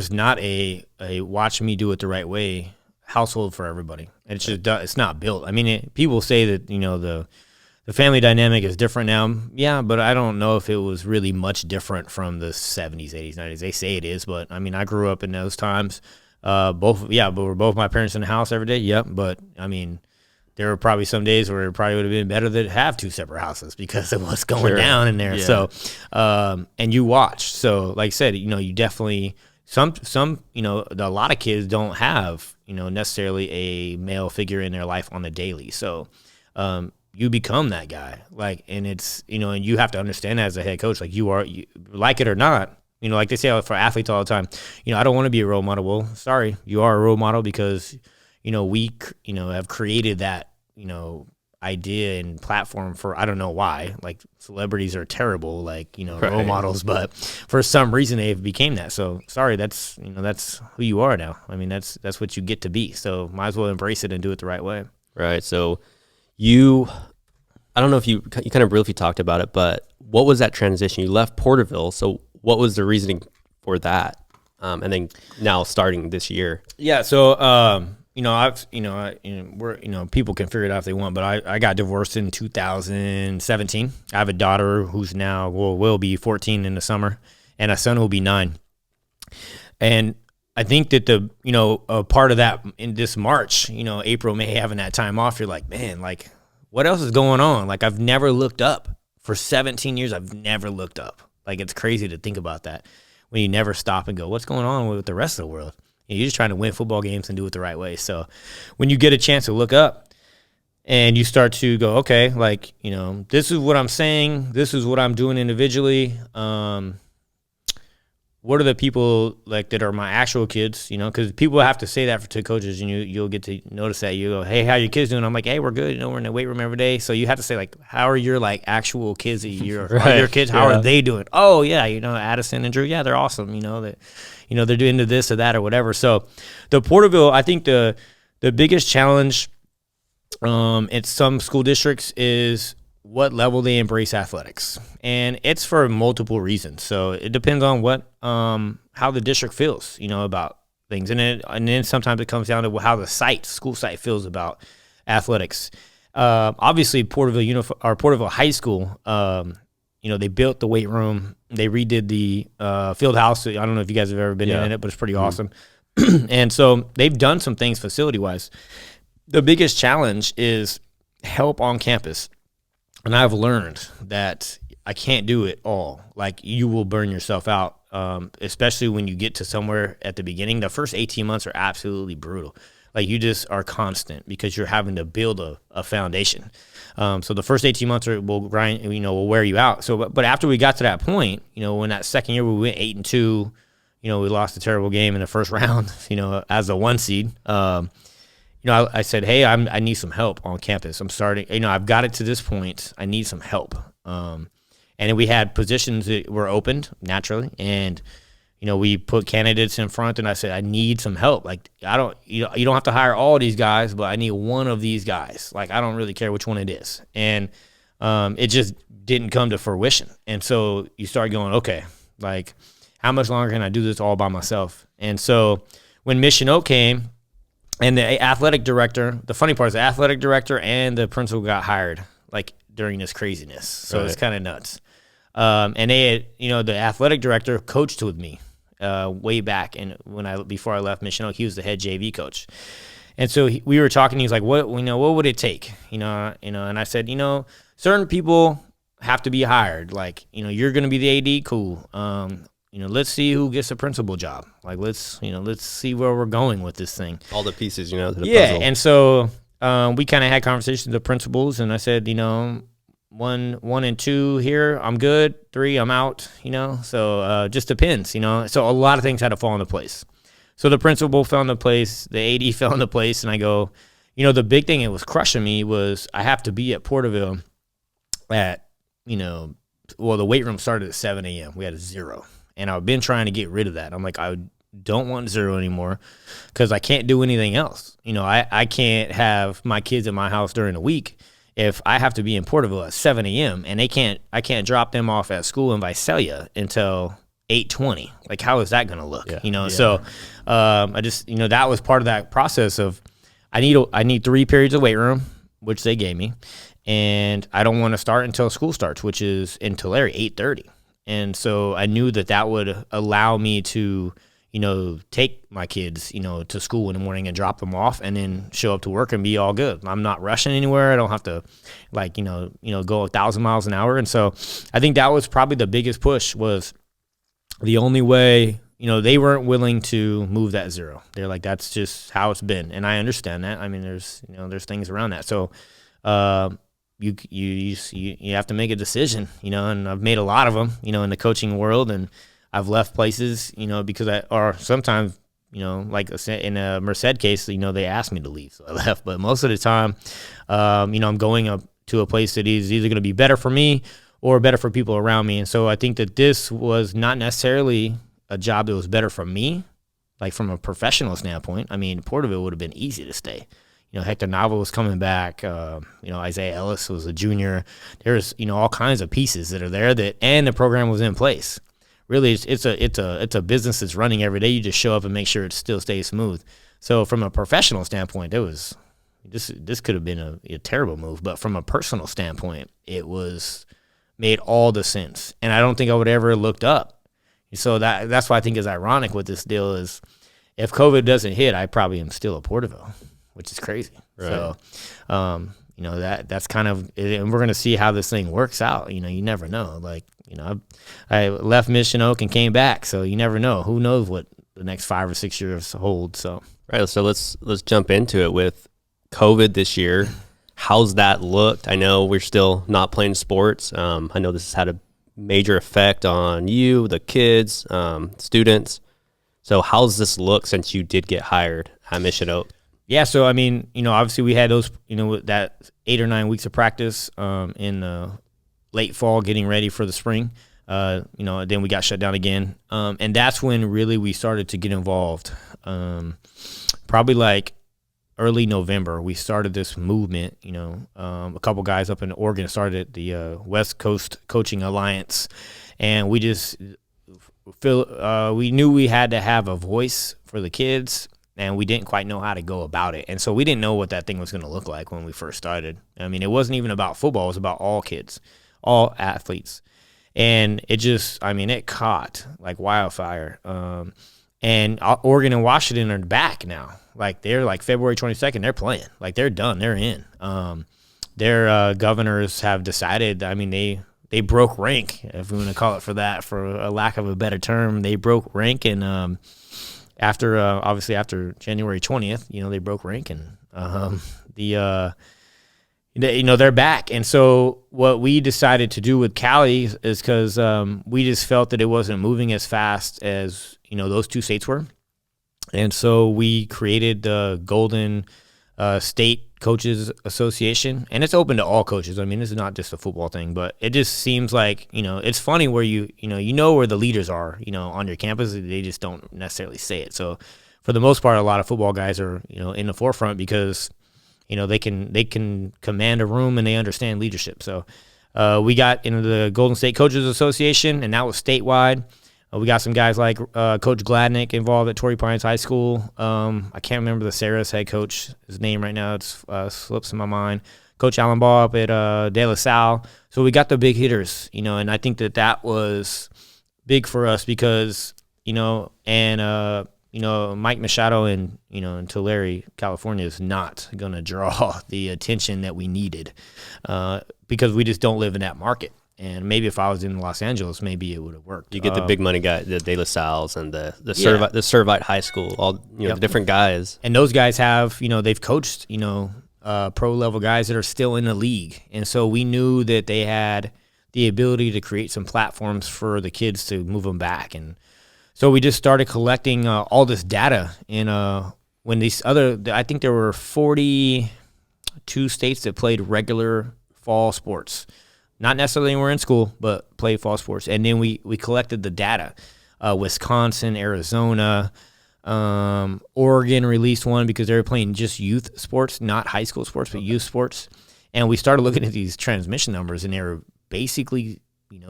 not a watch me do it the right way household for everybody. It's just it's not built. People say that the family dynamic is different now. Yeah, but I don't know if it was really much different from the 70s, 80s, 90s. They say it is, but I grew up in those times. But were both my parents in the house every day? Yep. But there were probably some days where it probably would have been better to have 2 separate houses because of what's going down in there. Yeah. So, and you watch. So, like I said, you definitely some a lot of kids don't have necessarily a male figure in their life on the daily. So, you become that guy. And it's and you have to understand that as a head coach, you like it or not. Like they say for athletes all the time, I don't want to be a role model. Well, sorry, you are a role model because, we, have created that, idea and platform for, I don't know why, celebrities are terrible, right. Role models, but for some reason they became that. So sorry, that's who you are now. That's what you get to be. So might as well embrace it and do it the right way. Right. So I don't know if you kind of briefly talked about it, but what was that transition? You left Porterville. So what was the reasoning for that? And then now starting this year. Yeah. So, people can figure it out if they want, but I got divorced in 2017. I have a daughter who's now will be 14 in the summer, and a son who will be 9. And I think that a part of that in this March, April, May, having that time off, you're like, man, what else is going on? I've never looked up for 17 years. I've never looked up. It's crazy to think about that when you never stop and go, what's going on with the rest of the world? You're just trying to win football games and do it the right way. So when you get a chance to look up and you start to go, okay, this is what I'm saying. This is what I'm doing individually. what are the people like that are my actual kids, you know, because people have to say that to coaches, and you'll get to notice that. You go, hey, how your kids doing? I'm like, hey, we're good. You know, we're in the weight room every day. So you have to say, like, how are your like actual kids? Are your kids, how are they doing? Oh yeah, you know, Addison and Drew, yeah, they're awesome. You know that, you know, they're doing this or that or whatever. So the Porterville, I think the biggest challenge at some school districts is what level they embrace athletics, and it's for multiple reasons. So it depends on what how the district feels, you know, about things, and then sometimes it comes down to how the school site feels about athletics. Obviously, Porterville High School, you know, they built the weight room, they redid the field house. I don't know if you guys have ever been in it, but it's pretty awesome. And so they've done some things facility wise. The biggest challenge is help on campus. And I've learned that I can't do it all. Like, you will burn yourself out, especially when you get to somewhere at the beginning. The first 18 months are absolutely brutal. Like, you just are constant because you're having to build a foundation. So the first 18 months will grind, you know, will wear you out. So, but after we got to that point, you know, when that second year we went 8-2, you know, we lost a terrible game in the first round, you know, as a 1 seed. You know, I said, hey, I need some help on campus. I'm starting, you know, I've got it to this point. I need some help. And then we had positions that were opened naturally. And, you know, we put candidates in front, and I said, I need some help. Like, you don't have to hire all these guys, but I need one of these guys. Like, I don't really care which one it is. And it just didn't come to fruition. And so you start going, okay, like, how much longer can I do this all by myself? And so when Mission Oak came, and the athletic director, the funny part is the athletic director and the principal got hired like during this craziness. So It's kind of nuts. And they had, you know, the athletic director coached with me way back. And before I left Mission Oak, he was the head JV coach. And so we were talking, he was like, what would it take? You know, and I said, you know, certain people have to be hired. Like, you know, you're going to be the AD. Cool. You know, let's see who gets a principal job. Like, let's see where we're going with this thing. All the pieces, you know, to the puzzle. And so we kind of had conversations with the principals, and I said, you know, 1 and 2 here, I'm good. 3, I'm out. You know, so just depends. You know, so a lot of things had to fall into place. So the principal fell into place, the AD fell into place, and I go, you know, the big thing that was crushing me was I have to be at Porterville at, you know, well, the weight room started at 7 a.m. We had a 0. And I've been trying to get rid of that. I'm like, I don't want 0 anymore because I can't do anything else. You know, I can't have my kids in my house during the week if I have to be in Porterville at 7 a.m. and I can't drop them off at school in Visalia until 8:20. Like, how is that going to look? Yeah. You know, so I just, you know, that was part of that process of I need 3 periods of weight room, which they gave me, and I don't want to start until school starts, which is in Tulare, 8:30. And so I knew that would allow me to, you know, take my kids, you know, to school in the morning and drop them off and then show up to work and be all good. I'm not rushing anywhere. I don't have to, like, you know, go 1,000 miles an hour. And so I think that was probably the biggest push, was the only way, you know, they weren't willing to move that 0. They're like, that's just how it's been. And I understand that. I mean, there's things around that. So, you have to make a decision, you know, and I've made a lot of them, you know, in the coaching world, and I've left places, you know, because or sometimes, you know, like in a Merced case, you know, they asked me to leave, so I left. But most of the time, you know, I'm going up to a place that is either going to be better for me or better for people around me. And so I think that this was not necessarily a job that was better for me, like from a professional standpoint. I mean, Porterville would have been easy to stay. You know, Hector Nava was coming back. You know, Isaiah Ellis was a junior. There's, you know, all kinds of pieces that are there and the program was in place. Really, it's a business that's running every day. You just show up and make sure it still stays smooth. So from a professional standpoint, this could have been a terrible move. But from a personal standpoint, it made all the sense. And I don't think I would ever have looked up. So that's why I think is ironic with this deal is if COVID doesn't hit, I probably am still at Porterville, which is crazy. Right. So, you know, that's kind of, and we're going to see how this thing works out. You know, you never know. Like, you know, I left Mission Oak and came back, so you never know. Who knows what the next 5 or 6 years hold. So, right. So let's jump into it with COVID this year. How's that looked? I know we're still not playing sports. I know this has had a major effect on you, the kids, students. So how's this look since you did get hired at Mission Oak? Yeah, so I mean, obviously we had those, that 8 or 9 weeks of practice in late fall, getting ready for the spring. Then we got shut down again, and that's when really we started to get involved. Probably like early November, we started this movement. A couple guys up in Oregon started the West Coast Coaching Alliance, and we just we knew we had to have a voice for the kids. And we didn't quite know how to go about it. And so we didn't know what that thing was going to look like when we first started. I mean, it wasn't even about football. It was about all kids, all athletes. And it caught like wildfire. And Oregon and Washington are back now. Like, they're like February 22nd, they're playing. Like, they're done. They're in. Their governors have decided, I mean, they broke rank, if we want to call it for that, for a lack of a better term. They broke rank, and after January 20th, they broke rank, and they're back. And so what we decided to do with Cali is because we just felt that it wasn't moving as fast as those two states were, and so we created the Golden State Coaches Association, and it's open to all coaches. I mean, this is not just a football thing, but it just seems like, it's funny where you know where the leaders are, on your campus. They just don't necessarily say it. So for the most part, a lot of football guys are, in the forefront because, they can command a room and they understand leadership. So we got into the Golden State Coaches Association, and that was statewide. We got some guys like Coach Gladnick involved at Torrey Pines High School. I can't remember the Sarah's head coach, his name right now. It slips in my mind. Coach Allenbaugh up at De La Salle. So we got the big hitters, and I think that was big for us because, Mike Machado in Tulare, California is not going to draw the attention that we needed because we just don't live in that market. And maybe if I was in Los Angeles, maybe it would have worked. You get the big money guy, the De La Salles and the Servite High School, all the different guys. And those guys have, they've coached, pro level guys that are still in the league. And so we knew that they had the ability to create some platforms for the kids to move them back. And so we just started collecting all this data. And when I think there were 42 states that played regular fall sports. Not necessarily when we're in school, but play fall sports. And then we collected the data. Wisconsin, Arizona, Oregon released one because they were playing just youth sports, not high school sports, but youth sports. And we started looking at these transmission numbers, and they were basically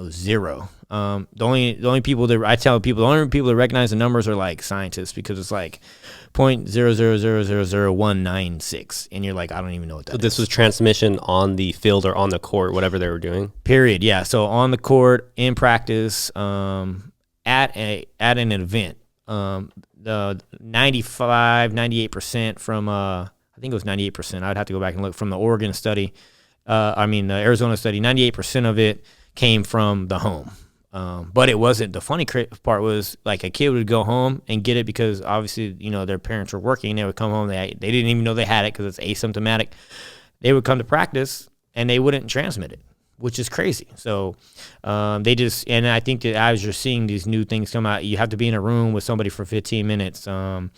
zero. The only people that I tell people, the only people that recognize the numbers are like scientists, because it's like 0.0000196, and you're like, I don't even know what that is. This was transmission on the field or on the court, whatever they were doing. Period. Yeah. So on the court, in practice, at an event, the 98% from I think it was 98%. I'd have to go back and look from the Oregon study. The Arizona study. 98% of it came from the home. But it wasn't. The funny part was, like, a kid would go home and get it because obviously, their parents were working. They would come home. They didn't even know they had it because it's asymptomatic. They would come to practice and they wouldn't transmit it, which is crazy. So they just, and I think that as you're seeing these new things come out, you have to be in a room with somebody for 15 minutes. It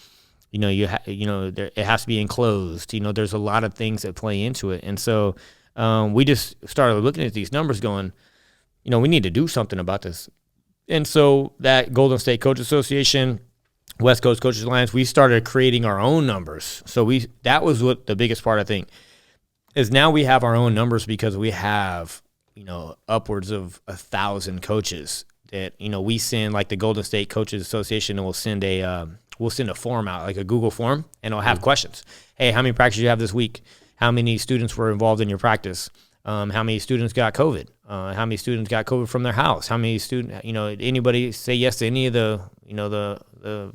has to be enclosed. There's a lot of things that play into it. And so we just started looking at these numbers going, we need to do something about this. And so that Golden State Coach Association, West Coast Coaches Alliance, we started creating our own numbers. So that was what the biggest part, I think, is now we have our own numbers because we have, upwards of 1,000 coaches that, we send, like the Golden State Coaches Association, and we'll send a form out, like a Google form, and it'll have questions. Hey, how many practices you have this week? How many students were involved in your practice? How many students got COVID? How many students got COVID from their house? How many students, anybody say yes to any of the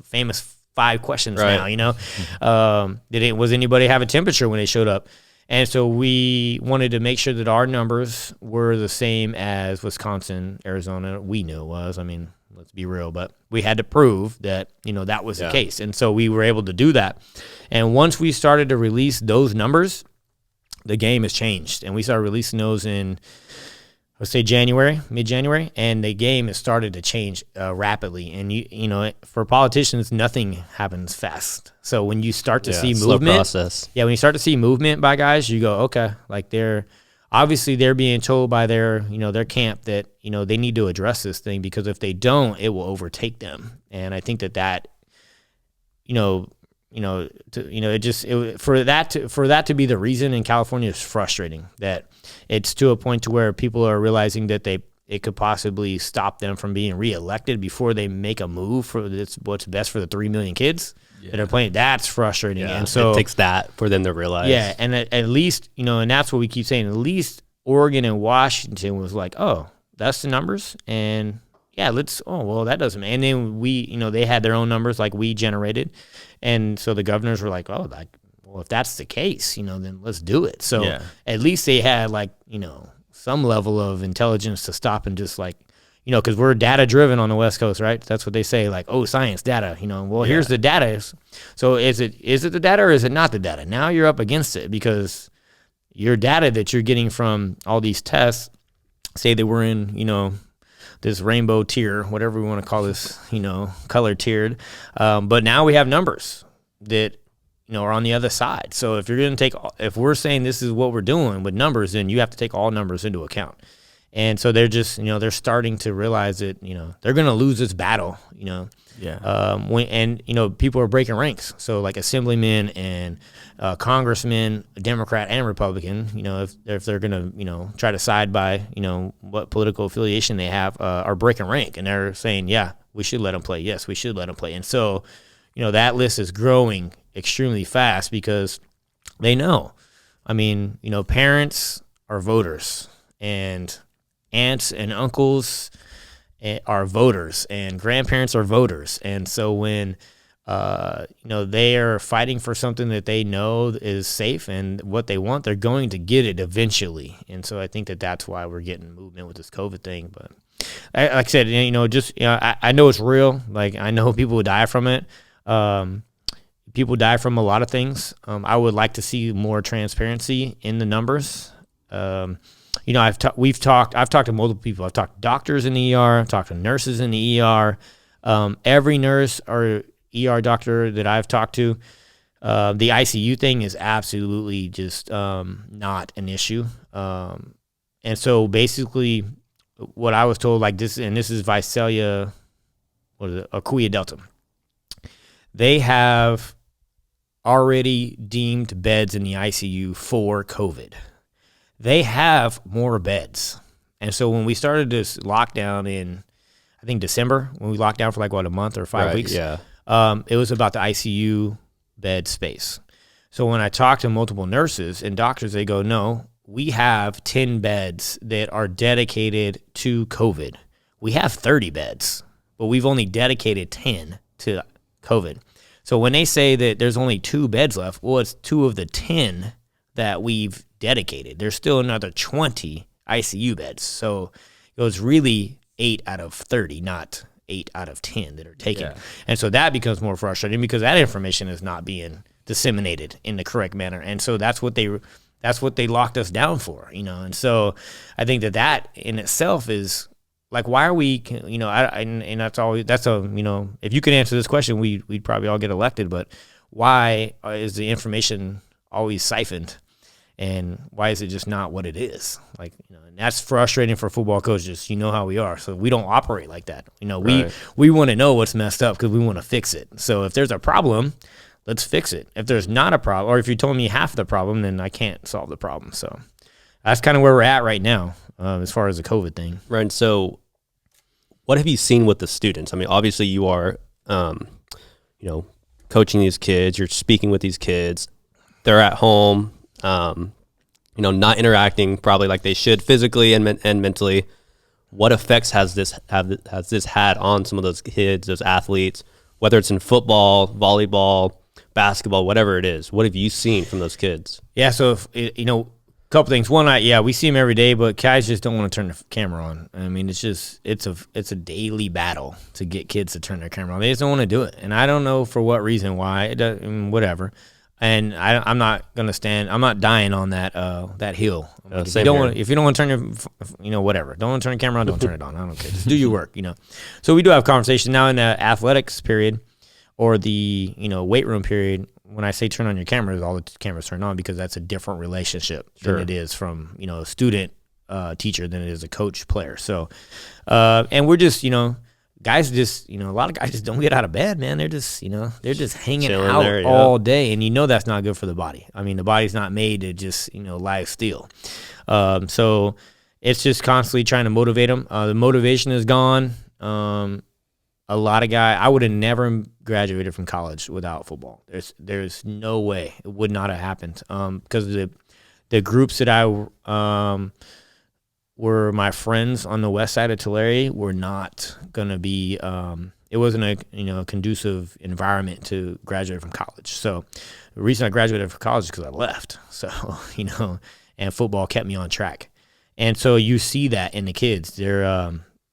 famous 5 questions right. now, was anybody have a temperature when they showed up? And so we wanted to make sure that our numbers were the same as Wisconsin, Arizona. We knew it was. I mean, let's be real, but we had to prove that, that was the case. And so we were able to do that. And once we started to release those numbers, the game has changed. And we started releasing those in let's say mid-January, and the game has started to change rapidly. And you know, for politicians, nothing happens fast. So when you start to see slow movement, process. when you start to see movement by guys, you go, okay, like they're being told by their camp that they need to address this thing, because if they don't, it will overtake them. And I think that for that to be the reason in California is frustrating. That it's to a point to where people are realizing that it could possibly stop them from being reelected before they make a move for what's best for the 3 million kids that are playing. That's frustrating. Yeah, and so it takes that for them to realize. Yeah, and at least, and that's what we keep saying, at least Oregon and Washington was like, oh, that's the numbers, and yeah, that doesn't, and then they had their own numbers like we generated, and so the governors were like, oh, if that's the case, then let's do it. So at least they had some level of intelligence to stop and just because we're data driven on the West Coast, right? That's what they say, science, data, here's the data. So is it the data or is it not the data? Now you're up against it, because your data that you're getting from all these tests, say that we're in, this rainbow tier, whatever we want to call this, color tiered. But now we have numbers that, are on the other side. So if we're saying this is what we're doing with numbers, then you have to take all numbers into account. And so they're just, they're starting to realize that, they're going to lose this battle, people are breaking ranks. So like assemblymen and congressmen, Democrat and Republican, if they're going to, try to side by, what political affiliation they have, are breaking rank. And they're saying, yeah, we should let them play. Yes, we should let them play. And so, that list is growing extremely fast, because they know. I mean, parents are voters, and aunts and uncles are voters, and grandparents are voters. And so when they are fighting for something that they know is safe and what they want, they're going to get it eventually. And so I think that's why we're getting movement with this COVID thing. But like I said, I know it's real. Like, I know people will die from it. People die from a lot of things. I would like to see more transparency in the numbers. I've talked to multiple people. I've talked to doctors in the ER, I've talked to nurses in the ER. Every nurse or ER doctor that I've talked to, the ICU thing is absolutely just not an issue. And so basically what I was told, this is Visalia, Akuya Delta. They have already deemed beds in the ICU for COVID. They have more beds. And so when we started this lockdown in, I think, December, when we locked down for a month or 5 weeks, it was about the ICU bed space. So when I talked to multiple nurses and doctors, they go, no, we have 10 beds that are dedicated to COVID. We have 30 beds, but we've only dedicated 10 to COVID. So when they say that there's only 2 beds left, well, it's 2 of the 10 that we've dedicated. There's still another 20 ICU beds. So it was really 8 out of 30, not 8 out of 10 that are taken. Yeah. And so that becomes more frustrating, because that information is not being disseminated in the correct manner. And so that's what they locked us down for, And so I think that in itself is why are we, and if you could answer this question, we'd probably all get elected, but why is the information always siphoned? And why is it just not what it is? And that's frustrating for football coaches. You know how we are. So we don't operate like that. Right. We want to know what's messed up because we want to fix it. So if there's a problem, let's fix it. If there's not a problem, or if you told me half the problem, then I can't solve the problem. So that's kind of where we're at right now, as far as the COVID thing. Right. And so what have you seen with the students? I mean, obviously you are, coaching these kids. You're speaking with these kids. They're at home. Not interacting probably like they should physically and mentally. What effects has this had on some of those kids, those athletes, whether it's in football, volleyball, basketball, whatever it is? What have you seen from those kids? Yeah, so a couple things. One, we see them every day, but guys just don't want to turn the camera on. I mean, it's a daily battle to get kids to turn their camera on. They just don't want to do it, and I don't know for what reason. Why? Whatever. And I'm not gonna stand. I'm not dying on that hill. Like, if you don't want to turn your, whatever. Don't want to turn the camera on. Don't turn it on. I don't care. Just do your work. So we do have conversations now in the athletics period, or the weight room period. When I say turn on your cameras, all the cameras turn on, because that's a different relationship than it is from a student teacher than it is a coach player. So, and we're just guys just, a lot of guys just don't get out of bed, man. They're just, they're just hanging out there, all day. And that's not good for the body. I mean, the body's not made to just, lie still. So it's just constantly trying to motivate them. The motivation is gone. A lot of guys, I would have never graduated from college without football. There's no way. It would not have happened. Because the groups that I were my friends on the west side of Tulare were not going to be it wasn't a conducive environment to graduate from college. So the reason I graduated from college is because I left. So, and football kept me on track. And so you see that in the kids. They're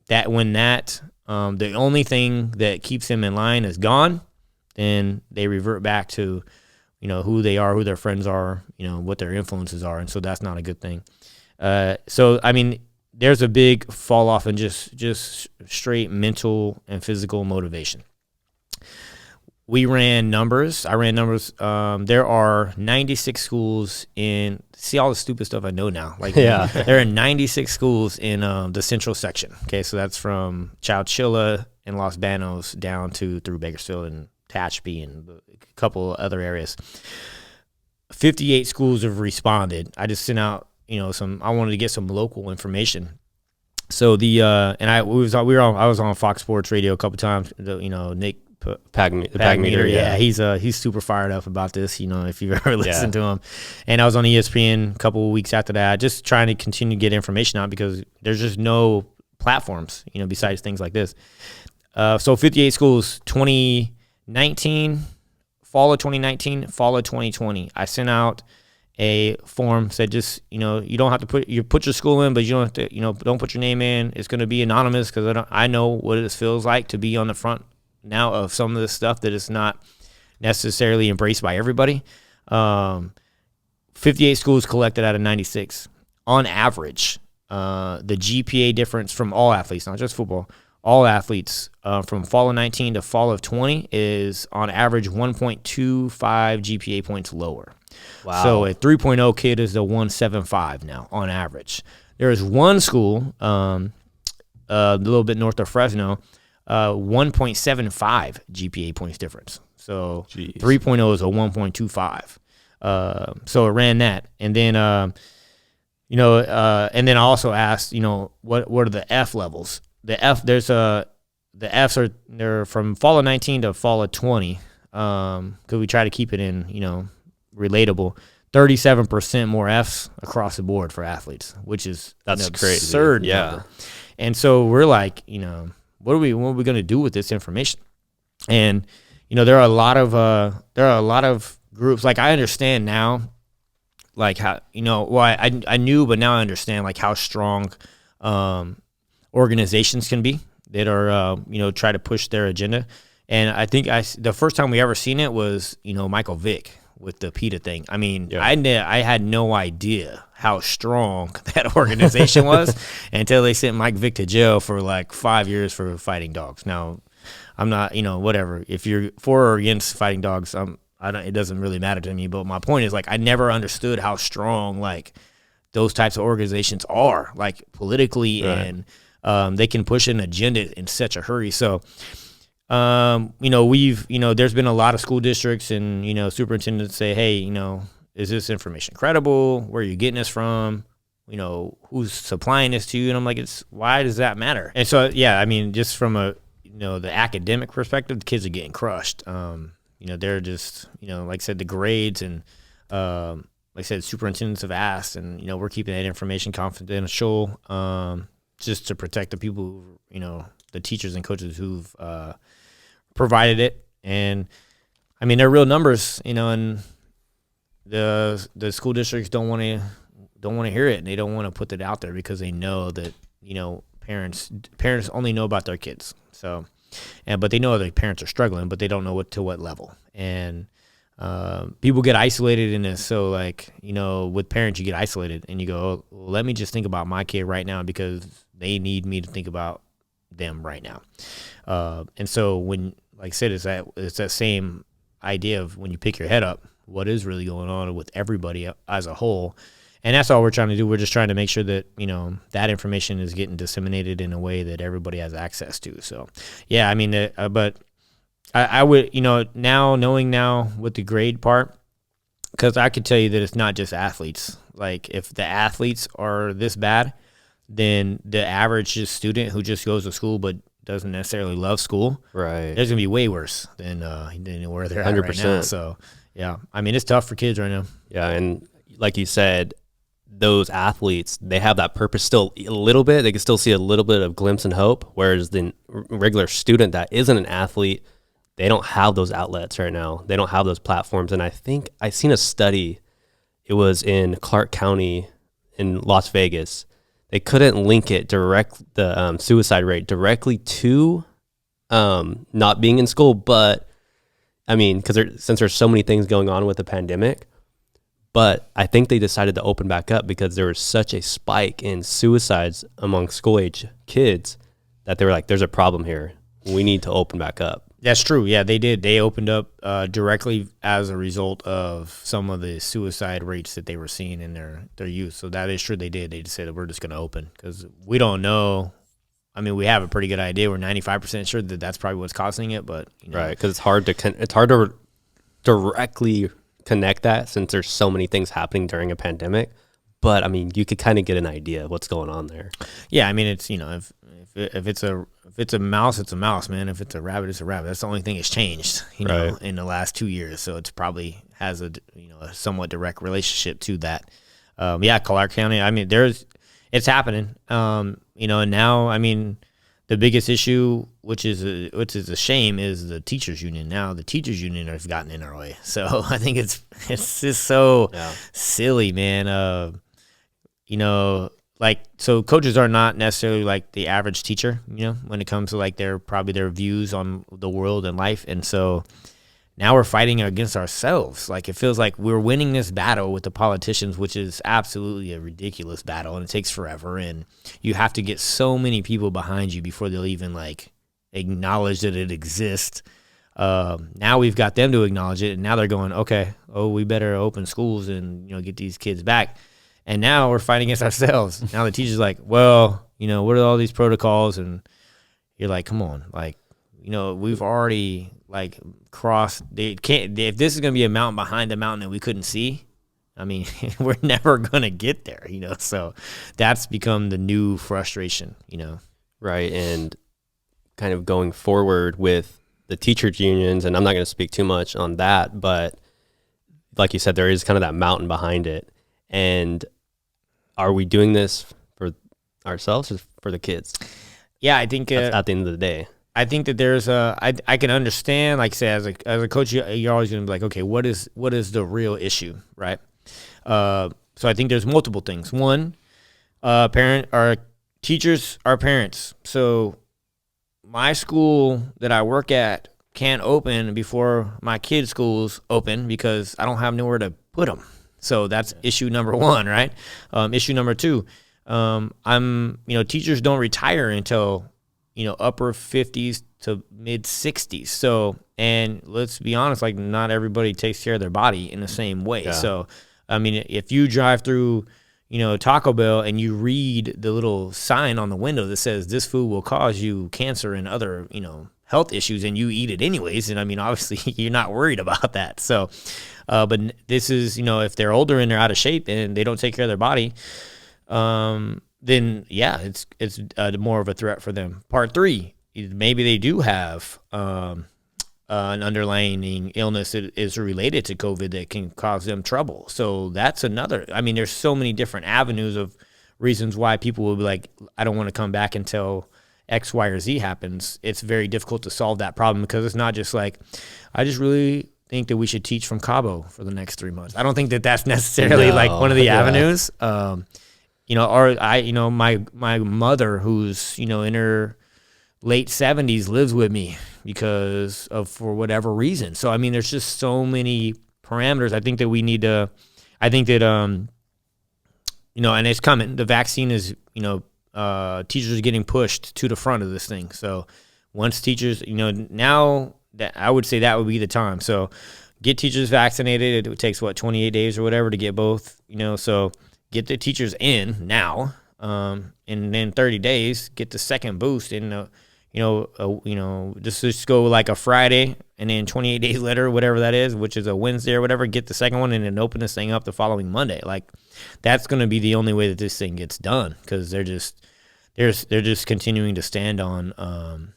the only thing that keeps them in line is gone, then they revert back to who they are, who their friends are, what their influences are, and so that's not a good thing. So I mean, there's a big fall off in just straight mental and physical motivation. We ran numbers. I ran numbers. There are 96 schools in. See all the stupid stuff I know now. Like, there are 96 schools in the central section. Okay, so that's from Chowchilla and Los Banos down through Bakersfield and Tehachapi and a couple other areas. 58 schools have responded. I just sent out I wanted to get some local information. So I was on Fox Sports Radio a couple times. Nick Pagmeter, yeah, he's super fired up about this. If you've ever listened to him, and I was on ESPN a couple of weeks after that, just trying to continue to get information out, because there's just no platforms, besides things like this. So 58 schools, 2019, fall of 2019, fall of 2020. I sent out a form, said just, you don't have to put your school in, but you don't have to, don't put your name in. It's going to be anonymous, because I know what it feels like to be on the front now of some of this stuff that is not necessarily embraced by everybody. 58 schools collected out of 96. On average, the GPA difference from all athletes, not just football, all athletes from fall of 19 to fall of 20 is on average 1.25 GPA points lower. Wow. So a 3.0 kid is a 1.75 now on average. There is one school a little bit north of Fresno, 1.75 GPA points difference. So 3.0 is a 1.25. So it ran that. And then, and then I also asked, what are the F levels? The Fs they're from fall of 19 to fall of 20. Because we try to keep it in, relatable. 37% more Fs across the board for athletes, which is that's an crazy. Absurd number. And so we're like, what are we going to do with this information? And there are a lot of groups. Like, I understand now, like how I knew, but now I understand like how strong organizations can be that are try to push their agenda. And I think the first time we ever seen it was Michael Vick with the PETA thing. I mean, I had no idea how strong that organization was until they sent Mike Vick to jail for like 5 years for fighting dogs. Now, I'm not, whatever. If you're for or against fighting dogs, it doesn't really matter to me. But my point is, like, I never understood how strong like those types of organizations are, like politically, and they can push an agenda in such a hurry. So, there's been a lot of school districts and, superintendents say, hey, is this information credible? Where are you getting this from? Who's supplying this to you? And I'm like, why does that matter? And so, I mean, just from the academic perspective, the kids are getting crushed. They're just, like I said, the grades and, like I said, superintendents have asked, and, we're keeping that information confidential, just to protect the people who, the teachers and coaches who've, provided it. And I mean, they're real numbers, and the school districts don't want to hear it, and they don't want to put it out there because they know that parents only know about their kids. So, but they know that parents are struggling, but they don't know to what level. And people get isolated in this. So like, with parents, you get isolated and you go, oh, well, let me just think about my kid right now because they need me to think about them right now. And so when, like I said, it's that same idea of when you pick your head up, what is really going on with everybody as a whole. And that's all we're trying to do. We're just trying to make sure that, that information is getting disseminated in a way that everybody has access to. So, yeah, I mean, but I would, now knowing now with the grade part, because I could tell you that it's not just athletes. Like if the athletes are this bad, then the average student who just goes to school but doesn't necessarily love school, right, there's gonna be way worse than where they're at 100%. right now. So yeah, I mean it's tough for kids right now. Yeah, and like you said, those athletes, they have that purpose still a little bit. They can still see a little bit of glimpse and hope, whereas the regular student that isn't an athlete, they don't have those outlets right now. They don't have those platforms. And I think I seen a study. It was in Clark County in Las Vegas. They couldn't link it the suicide rate directly to not being in school. But I mean, since there's so many things going on with the pandemic, but I think they decided to open back up because there was such a spike in suicides among school age kids that they were like, there's a problem here. We need to open back up. That's true. Yeah, they did. They opened up directly as a result of some of the suicide rates that they were seeing in their youth. So that is true. They did. They just said that we're just going to open because we don't know. I mean, we have a pretty good idea. We're 95% sure that that's probably what's causing it, but right, because it's hard to directly connect that since there's so many things happening during a pandemic. But I mean, you could kind of get an idea of what's going on there. Yeah, I mean, it's if it's a mouse, it's a mouse, man. If it's a rabbit, it's a rabbit. That's the only thing that's changed, right, in the last 2 years. So it's probably has a somewhat direct relationship to that. Yeah, Clark County. I mean, it's happening. And now, I mean, the biggest issue, which is a shame, is the teachers union. Now the teachers union has gotten in our way. So I think it's just so silly, man. Like, so coaches are not necessarily like the average teacher, when it comes to like their views on the world and life. And so now we're fighting against ourselves. Like it feels like we're winning this battle with the politicians, which is absolutely a ridiculous battle. And it takes forever. And you have to get so many people behind you before they'll even like acknowledge that it exists. Now we've got them to acknowledge it. And now they're going, okay, we better open schools and, get these kids back. And now we're fighting against ourselves. Now the teacher's like, well, what are all these protocols? And you're like, come on, like, we've already like crossed. If this is gonna be a mountain behind a mountain that we couldn't see, I mean, we're never gonna get there. So that's become the new frustration. Right, and kind of going forward with the teachers unions, and I'm not going to speak too much on that, but like you said, there is kind of that mountain behind it. And are we doing this for ourselves or for the kids? Yeah, I think at the end of the day, I think that there's I can understand, like say as a coach, you're always going to be like, okay, what is the real issue, right? So I think there's multiple things. One, teachers are parents. So my school that I work at can't open before my kids' schools open because I don't have nowhere to put them. So that's issue number one, right? Issue number two, teachers don't retire until, upper 50s to mid 60s. So, and let's be honest, like not everybody takes care of their body in the same way. Yeah. So, I mean, if you drive through, Taco Bell and you read the little sign on the window that says this food will cause you cancer and other, health issues, and you eat it anyways, and I mean, obviously you're not worried about that. So, but this is, if they're older and they're out of shape and they don't take care of their body, then yeah, it's more of a threat for them. Part three, maybe they do have an underlying illness that is related to COVID that can cause them trouble. So that's another. I mean, there's so many different avenues of reasons why people will be like, I don't want to come back until X, Y, or Z happens. It's very difficult to solve that problem because it's not just like, I just really think that we should teach from Cabo for the next 3 months. I don't think that that's necessarily like one of the avenues. My mother who's, in her late 70s lives with me because of, for whatever reason. So, I mean, there's just so many parameters. I think that we need to. I think that and it's coming. The vaccine is teachers are getting pushed to the front of this thing. So once teachers, now that I would say that would be the time. So get teachers vaccinated. It takes 28 days or whatever to get both. So get the teachers in now, and then 30 days get the second boost. And just go like a Friday, and then 28 days later, whatever that is, which is a Wednesday or whatever, get the second one, and then open this thing up the following Monday. Like that's going to be the only way that this thing gets done, because they're just continuing to stand on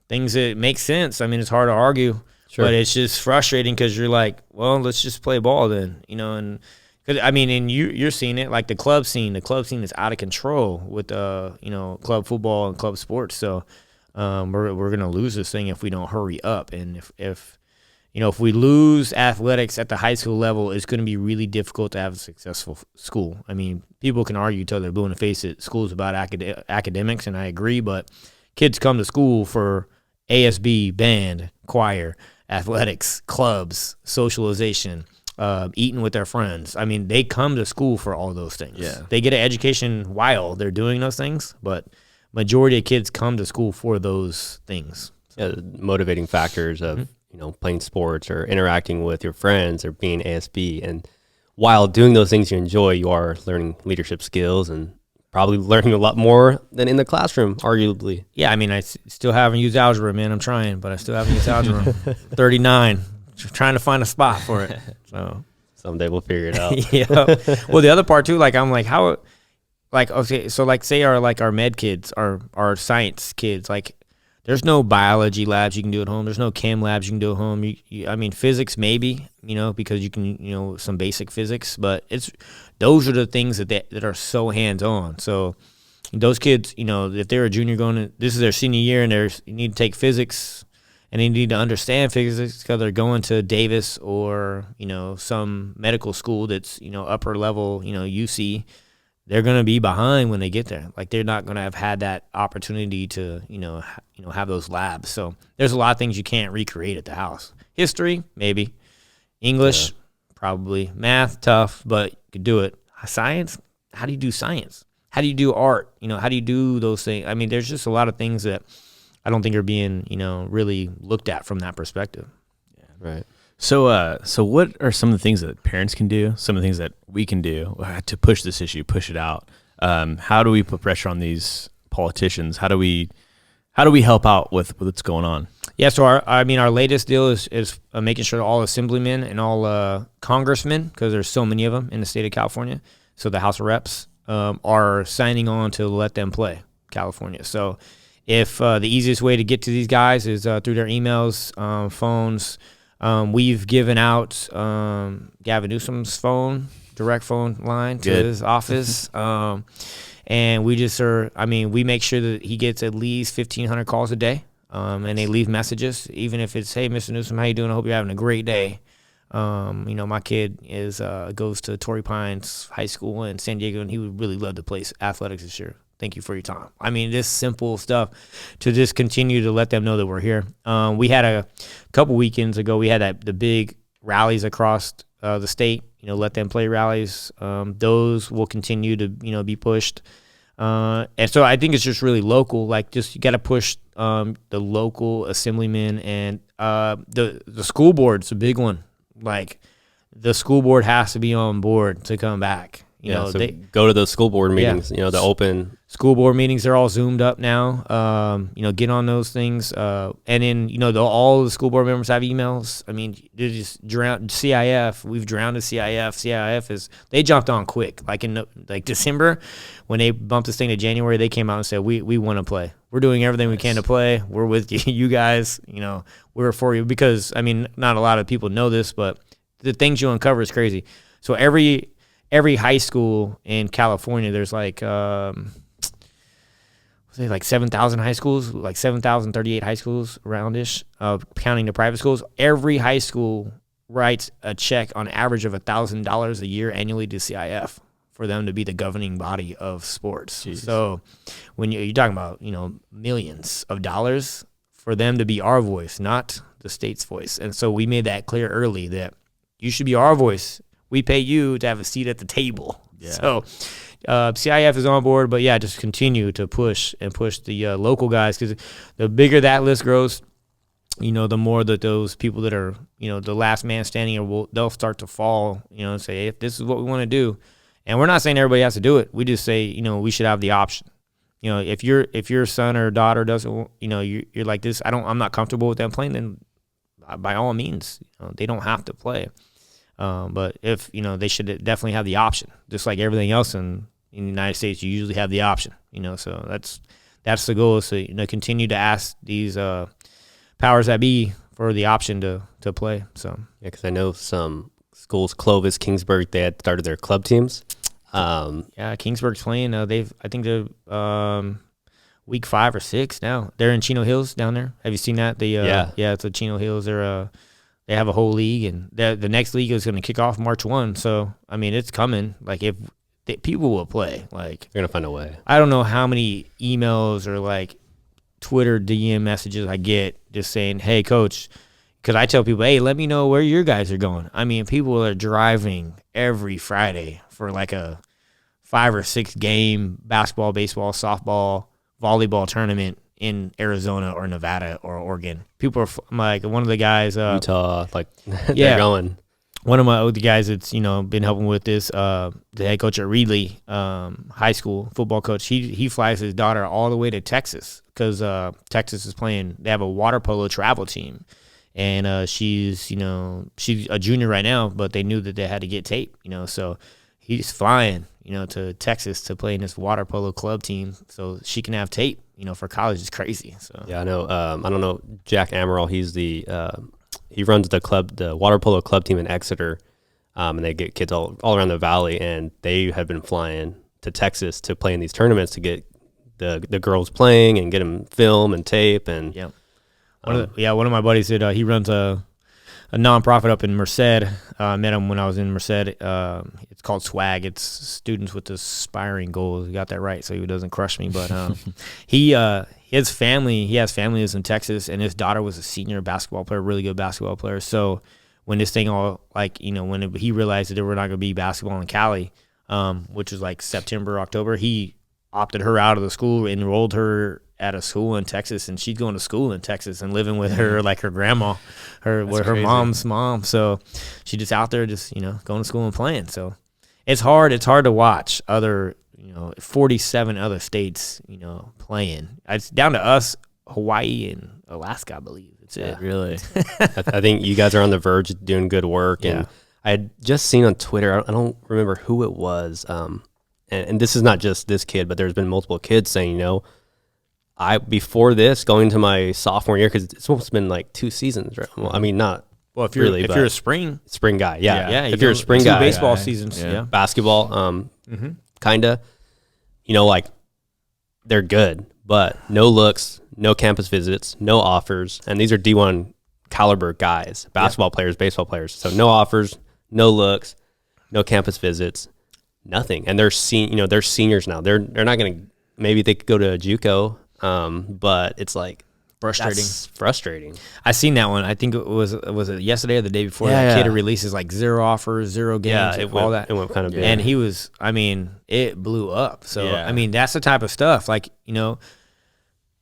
things that make sense. I mean, it's hard to argue, but it's just frustrating because you're like, well, let's just play ball then, and because and you're seeing it like the club scene is out of control with club football and club sports. So we're gonna lose this thing if we don't hurry up. And if we lose athletics at the high school level, it's going to be really difficult to have a successful school. I mean, people can argue till they're blue in the face that school's about academics, and I agree, but kids come to school for ASB, band, choir, athletics, clubs, socialization, eating with their friends. I mean, they come to school for all those things. Yeah. They get an education while they're doing those things, but majority of kids come to school for those things. Yeah, motivating factors of playing sports or interacting with your friends or being ASB, and while doing those things you enjoy, you are learning leadership skills and probably learning a lot more than in the classroom, arguably. Yeah, I mean, I still haven't used algebra, man. I'm trying, but I still haven't used algebra. 39, trying to find a spot for it. So someday we'll figure it out. Yeah. Well, the other part too, like I'm like, how, like, okay, so like say our med kids, our science kids, like there's no biology labs you can do at home. There's no chem labs you can do at home. I mean, physics maybe, because you can, some basic physics, but those are the things that are so hands-on. So those kids, if they're a junior this is their senior year, and they need to take physics, and they need to understand physics because they're going to Davis or, some medical school that's, upper level, UC, they're going to be behind when they get there. Like they're not going to have had that opportunity to, have those labs. So there's a lot of things you can't recreate at the house. History, maybe. English, probably. Math, tough, but you could do it. Science, how do you do science? How do you do art? How do you do those things? I mean, there's just a lot of things that I don't think are being, really looked at from that perspective. Yeah, right. So what are some of the things that parents can do, some of the things that we can do to push this issue, push it out? How do we put pressure on these politicians? How do we help out with what's going on? Yeah, so our latest deal is making sure that all assemblymen and all congressmen, because there's so many of them in the state of California, so the House of Reps are signing on to let them play California. So if the easiest way to get to these guys is through their emails, phones. We've given out Gavin Newsom's direct phone line to his office. And we just we make sure that he gets at least 1,500 calls a day. And they leave messages, even if it's, hey, Mr. Newsom, how you doing? I hope you're having a great day. My kid goes to Torrey Pines High School in San Diego, and he would really love to play athletics this year. Thank you for your time. I mean, this simple stuff to just continue to let them know that we're here. We had a couple weekends ago, we had the big rallies across the state, let them play rallies. Those will continue to, be pushed. And so I think it's just really local. Like, just you got to push the local assemblymen, and the school board's a big one. Like, the school board has to be on board to come back. They go to those school board meetings. The open school board meetings. They're all zoomed up now. Get on those things. And then all the school board members have emails. I mean, they just drowned CIF. We've drowned the CIF. CIF they jumped on quick. Like in December, when they bumped this thing to January, they came out and said, we want to play. We're doing everything we can to play. We're with you, you guys. We're for you, because not a lot of people know this, but the things you uncover is crazy. So every high school in California, there's like 7,000 high schools, like 7,038 high schools around-ish, counting the private schools. Every high school writes a check on average of $1,000 a year annually to CIF for them to be the governing body of sports. Jeez. So when you're talking about, millions of dollars for them to be our voice, not the state's voice. And so we made that clear early that you should be our voice. We pay you to have a seat at the table. Yeah. So CIF is on board, but yeah, just continue to push the local guys, because the bigger that list grows, the more that those people that are, the last man standing, they'll start to fall, and say, hey, if this is what we want to do. And we're not saying everybody has to do it. We just say, we should have the option. If your son or daughter doesn't, you're like this, I'm not comfortable with them playing, then by all means, they don't have to play. But if, they should definitely have the option, just like everything else in the United States, you usually have the option, so that's the goal, is to, continue to ask these powers that be for the option to play. So yeah, because I know some schools, Clovis, Kingsburg, they had started their club teams. Yeah, Kingsburg's playing. I think they're week 5 or 6 now. They're in Chino Hills down there. Have you seen that? Yeah, it's a Chino Hills. They have a whole league, and the next league is going to kick off March 1. So I mean, it's coming. Like, if people will play, like, they're gonna find a way. I don't know how many emails or like Twitter DM messages I get just saying, "Hey, coach," because I tell people, "Hey, let me know where your guys are going." I mean, people are driving every Friday for like a 5 or 6 game basketball, baseball, softball, volleyball tournament in Arizona or Nevada or Oregon. People are like, one of the guys, Utah, like they're going. One of the guys that's been helping with this, the head coach at Reedley High School, football coach. He flies his daughter all the way to Texas, because Texas is playing. They have a water polo travel team, and she's a junior right now, but they knew that they had to get tape. So he's flying to Texas to play in this water polo club team, so she can have tape. For college is crazy. So yeah, I know. I don't know Jack Amaral. He's he runs the water polo club team in Exeter, and they get kids all around the valley, and they have been flying to Texas to play in these tournaments to get the girls playing and get them film and tape. And yeah, one of my buddies did. He runs a nonprofit up in Merced. I met him when I was in Merced. It's called Swag. It's Students with Aspiring Goals. You got that right, so he doesn't crush me. But he has family is in Texas, and his daughter was a senior basketball player, really good basketball player. So when this thing all, like, when he realized that there were not going to be basketball in Cali, which was like September, October, he opted her out of the school, enrolled her at a school in Texas, and she's going to school in Texas and living with her, like her grandma, her mom's mom. So she just out there just, going to school and playing. So it's hard to watch other, 47 other states, playing. It's down to us, Hawaii and Alaska, I believe. It's it. Really. I think you guys are on the verge of doing good work. Yeah. And I had just seen on Twitter, I don't remember who it was, and this is not just this kid, but there's been multiple kids saying, before this, going to my sophomore year, because it's almost been like 2 seasons, right? Well, I mean, not well. If you're really, if you're a spring guy, yeah. If you're a spring guy, baseball seasons, basketball, kinda, like, they're good, but no looks, no campus visits, no offers, and these are D1 caliber guys, basketball players, baseball players. So no offers, no looks, no campus visits, nothing. And they're they're seniors now. They're not gonna. Maybe they could go to a JUCO. But it's like frustrating. I seen that one. I think it was it yesterday or the day before. That kid releases like 0 offers, 0 games, it went kind of big. And he was, it blew up. So that's the type of stuff. Like,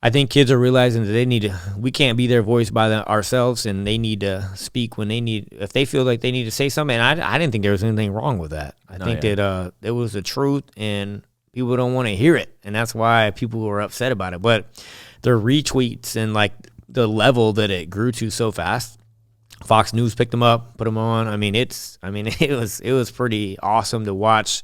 I think kids are realizing that we can't be their voice by ourselves, and they need to speak when if they feel like they need to say something. And I didn't think there was anything wrong with that. I think that it was the truth, and people don't want to hear it, and that's why people were upset about it. But their retweets and like the level that it grew to so fast, Fox News picked them up, put them on. It was pretty awesome to watch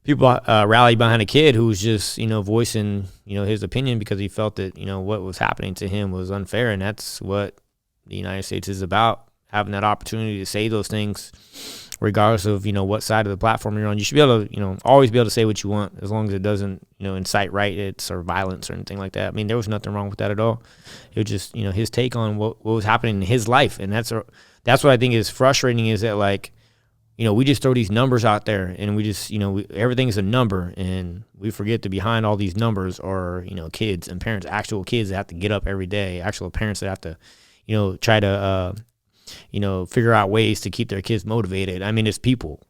people rally behind a kid who was just voicing his opinion because he felt that what was happening to him was unfair, and that's what the United States is about, having that opportunity to say those things. Regardless of what side of the platform you're on, you should be able to always be able to say what you want, as long as it doesn't incite riots or violence or anything like that. I mean, there was nothing wrong with that at all. It was just his take on what was happening in his life, and that's what I think is frustrating, is that, like, we just throw these numbers out there, and we just everything is a number, and we forget that behind all these numbers are kids and parents, actual kids that have to get up every day, actual parents that have to try to figure out ways to keep their kids motivated. I mean, it's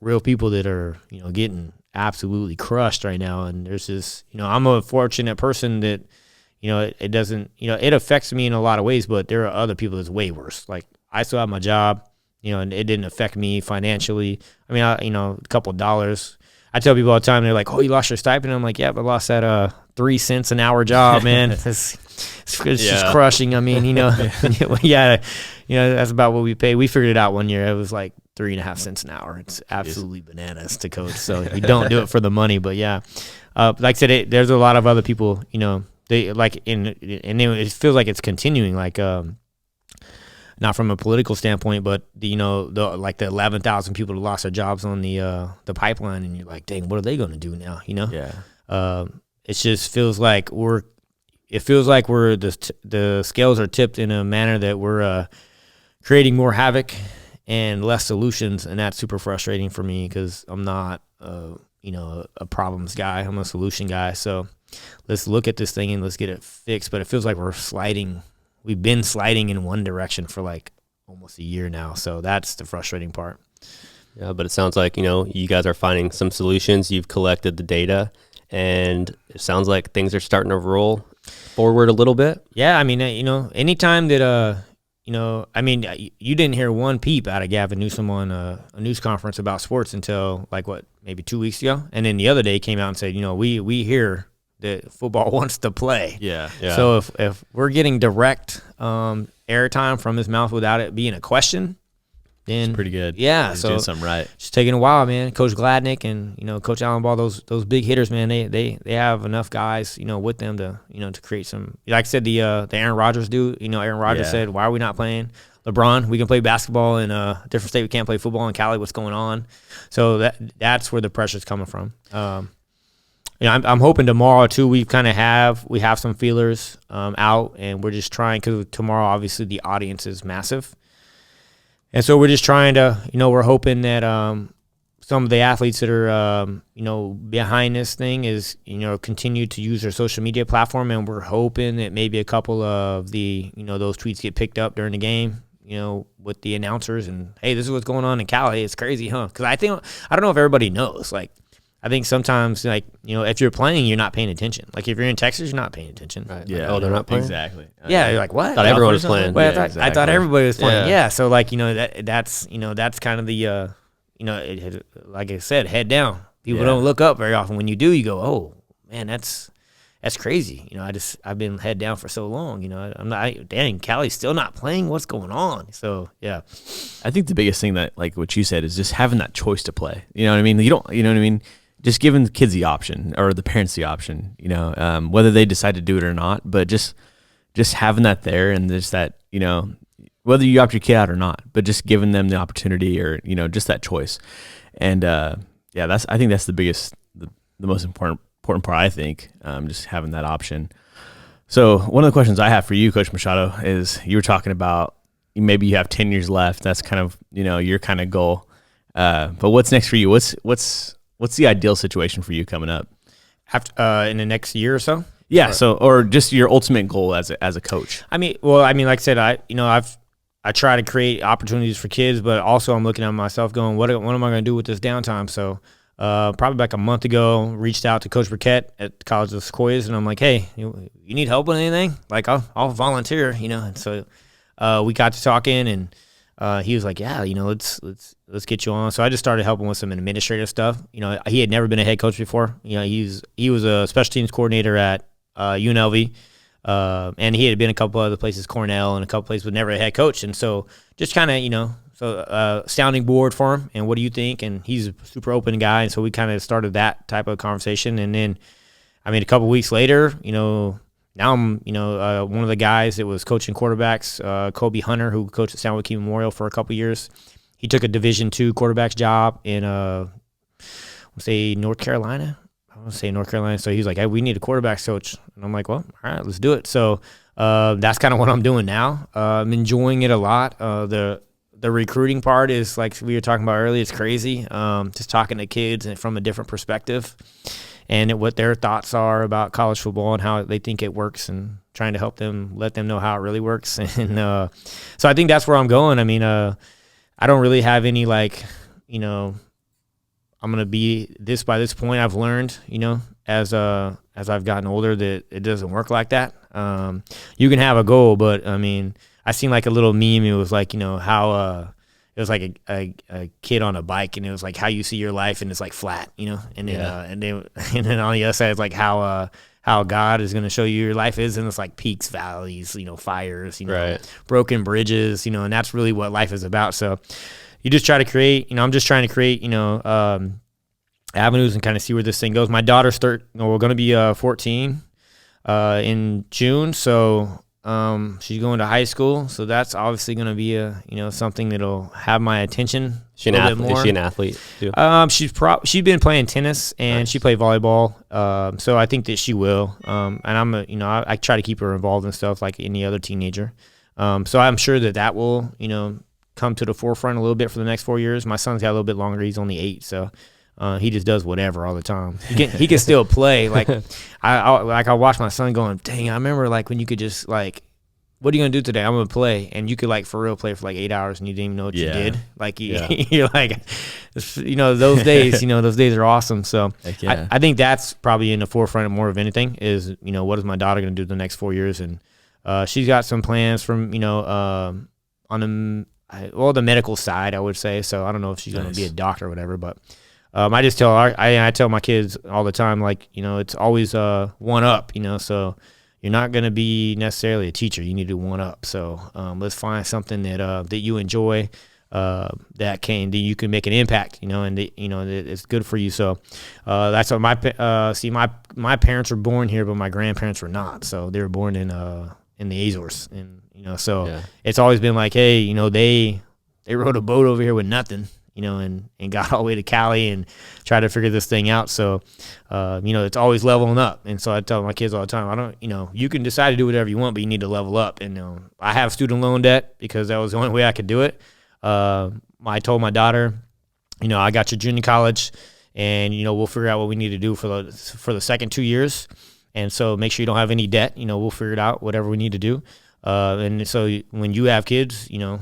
real people that are, getting absolutely crushed right now. And there's this, I'm a fortunate person that, it doesn't, it affects me in a lot of ways, but there are other people that's way worse. Like, I still have my job, and it didn't affect me financially. I mean, a couple of dollars. I tell people all the time, they're like, "Oh, you lost your stipend?" I'm like, "Yeah, but I lost that 3 cents an hour job, man. It's just crushing." I mean, that's about what we pay. We figured it out one year. It was like 3.5 cents an hour. It's absolutely bananas to coach. So we don't do it for the money, but yeah, like I said, there's a lot of other people. They like it feels like it's continuing. Like not from a political standpoint, but the 11,000 people that lost their jobs on the pipeline, and you're like, dang, what are they going to do now? Yeah. It just feels like the scales are tipped in a manner that we're creating more havoc and less solutions, and that's super frustrating for me because I'm not a problems guy. I'm a solution guy. So let's look at this thing and let's get it fixed. But it feels like we're sliding. We've been sliding in one direction for like almost a year now. So that's the frustrating part. Yeah, but it sounds like, you guys are finding some solutions. You've collected the data, and it sounds like things are starting to roll forward a little bit. Yeah, I mean, anytime that, you didn't hear one peep out of Gavin Newsom on a news conference about sports until maybe 2 weeks ago. And then the other day came out and said, we hear that football wants to play. Yeah. So if we're getting direct airtime from his mouth without it being a question, then it's pretty good. Yeah, He's so doing something right. It's taking a while, man. Coach Gladnick and Coach Allen Ball, those big hitters, man. They have enough guys, with them to to create some. Like I said, the Aaron Rodgers dude. Aaron Rodgers said, "Why are we not playing LeBron? We can play basketball in a different state. We can't play football in Cali. What's going on?" So that's where the pressure's coming from. I'm hoping tomorrow too. We have some feelers out, and we're just trying because tomorrow obviously the audience is massive, and so we're just trying to we're hoping that some of the athletes that are behind this thing is continue to use their social media platform, and we're hoping that maybe a couple of the those tweets get picked up during the game. With the announcers and hey, this is what's going on in Cali. It's crazy, huh? Because I don't know if everybody knows like. I think sometimes, if you're playing, you're not paying attention. Like, if you're in Texas, you're not paying attention. Right. Yeah. They're not playing? Exactly. Yeah, you're like, what? I thought everyone was playing. Well, I thought everybody was playing. Yeah. Yeah, so, that's kind of the, like I said, head down. People don't look up very often. When you do, you go, oh, man, that's crazy. I've been head down for so long. I'm not, dang, Cali's still not playing. What's going on? So, yeah. I think the biggest thing that, like what you said, is just having that choice to play. You know what I mean? Just giving the kids the option or the parents the option, whether they decide to do it or not, but just having that there and just that, whether you opt your kid out or not, but just giving them the opportunity or, just that choice. And, I think that's the most important part, I think, just having that option. So one of the questions I have for you, Coach Machado, is you were talking about maybe you have 10 years left. That's kind of, your kind of goal. But what's next for you? What's the ideal situation for you coming up? After in the next year or so? Yeah. Or just your ultimate goal as a coach. I mean, like I said, I try to create opportunities for kids, but also I'm looking at myself going, what am I going to do with this downtime? So probably like a month ago, reached out to Coach Burkett at College of Sequoias, and I'm like, hey, you need help with anything? Like I'll volunteer, And so we got to talking, and he was like, yeah, let's get you on. So I just started helping with some administrative stuff. He had never been a head coach before. He was a special teams coordinator at UNLV, and he had been a couple other places, Cornell and a couple places, but never a head coach. And so just kind of, sounding board for him. And what do you think? And he's a super open guy. And so we kind of started that type of conversation. And then, a couple of weeks later, now I'm, one of the guys that was coaching quarterbacks, Kobe Hunter, who coached at San Joaquin Memorial for a couple of years. He took a Division II quarterback's job in, North Carolina. So he was like, hey, we need a quarterback's coach. And I'm like, well, all right, let's do it. So that's kind of what I'm doing now. I'm enjoying it a lot. The recruiting part is, like we were talking about earlier, it's crazy. Just talking to kids and from a different perspective. And what their thoughts are about college football and how they think it works, and trying to help them, let them know how it really works. And so I think that's where I'm going. I mean, I don't really have any like, you know, I'm going to be this by this point. I've learned, you know, as I've gotten older that it doesn't work like that. You can have a goal, but I mean, I seen like a little meme. It was like, you know, how it was like a kid on a bike, and it was like how you see your life, and it's like flat, you know, and then and then on the other side it's like how God is going to show you your life is, and it's like peaks, valleys, you know, fires, you know, broken bridges, you know, and that's really what life is about. So you just try to create, you know, I'm just trying to create, you know, avenues and kind of see where this thing goes. My daughter's we're going to be 14 in June, so she's going to high school, so that's obviously going to be you know, something that'll have my attention. Is she an athlete too? She's been playing tennis, and she played volleyball. So I think that she will. And I'm you know, I try to keep her involved in stuff like any other teenager. So I'm sure that will, you know, come to the forefront a little bit for the next 4 years. My son's got a little bit longer. He's only 8, so he just does whatever all the time. He can still play. Like I watch my son going, dang, I remember like when you could just like, what are you gonna do today? I'm gonna play, and you could like for real play for like 8 hours, and you didn't even know what you did. Like you're like, you know, those days, you know, those days are awesome. So I think that's probably in the forefront more of anything is, you know, what is my daughter gonna do the next 4 years, and she's got some plans from, you know, on the medical side, I would say. So I don't know if she's gonna be a doctor or whatever, but. I just tell I tell my kids all the time, like, you know, it's always one up, you know, so you're not going to be necessarily a teacher. You need to one up. So let's find something that you enjoy, that you can make an impact, you know, and that, you know, that it's good for you. So that's what my parents were born here, but my grandparents were not. So they were born in the Azores, and you know, so it's always been like, hey, you know, they rode a boat over here with nothing, you know, and got all the way to Cali and tried to figure this thing out. So, you know, it's always leveling up. And so I tell my kids all the time, you know, you can decide to do whatever you want, but you need to level up. And, I have student loan debt because that was the only way I could do it. I told my daughter, you know, I got your junior college, and, you know, we'll figure out what we need to do for the second 2 years. And so make sure you don't have any debt. You know, we'll figure it out, whatever we need to do. And so when you have kids, you know,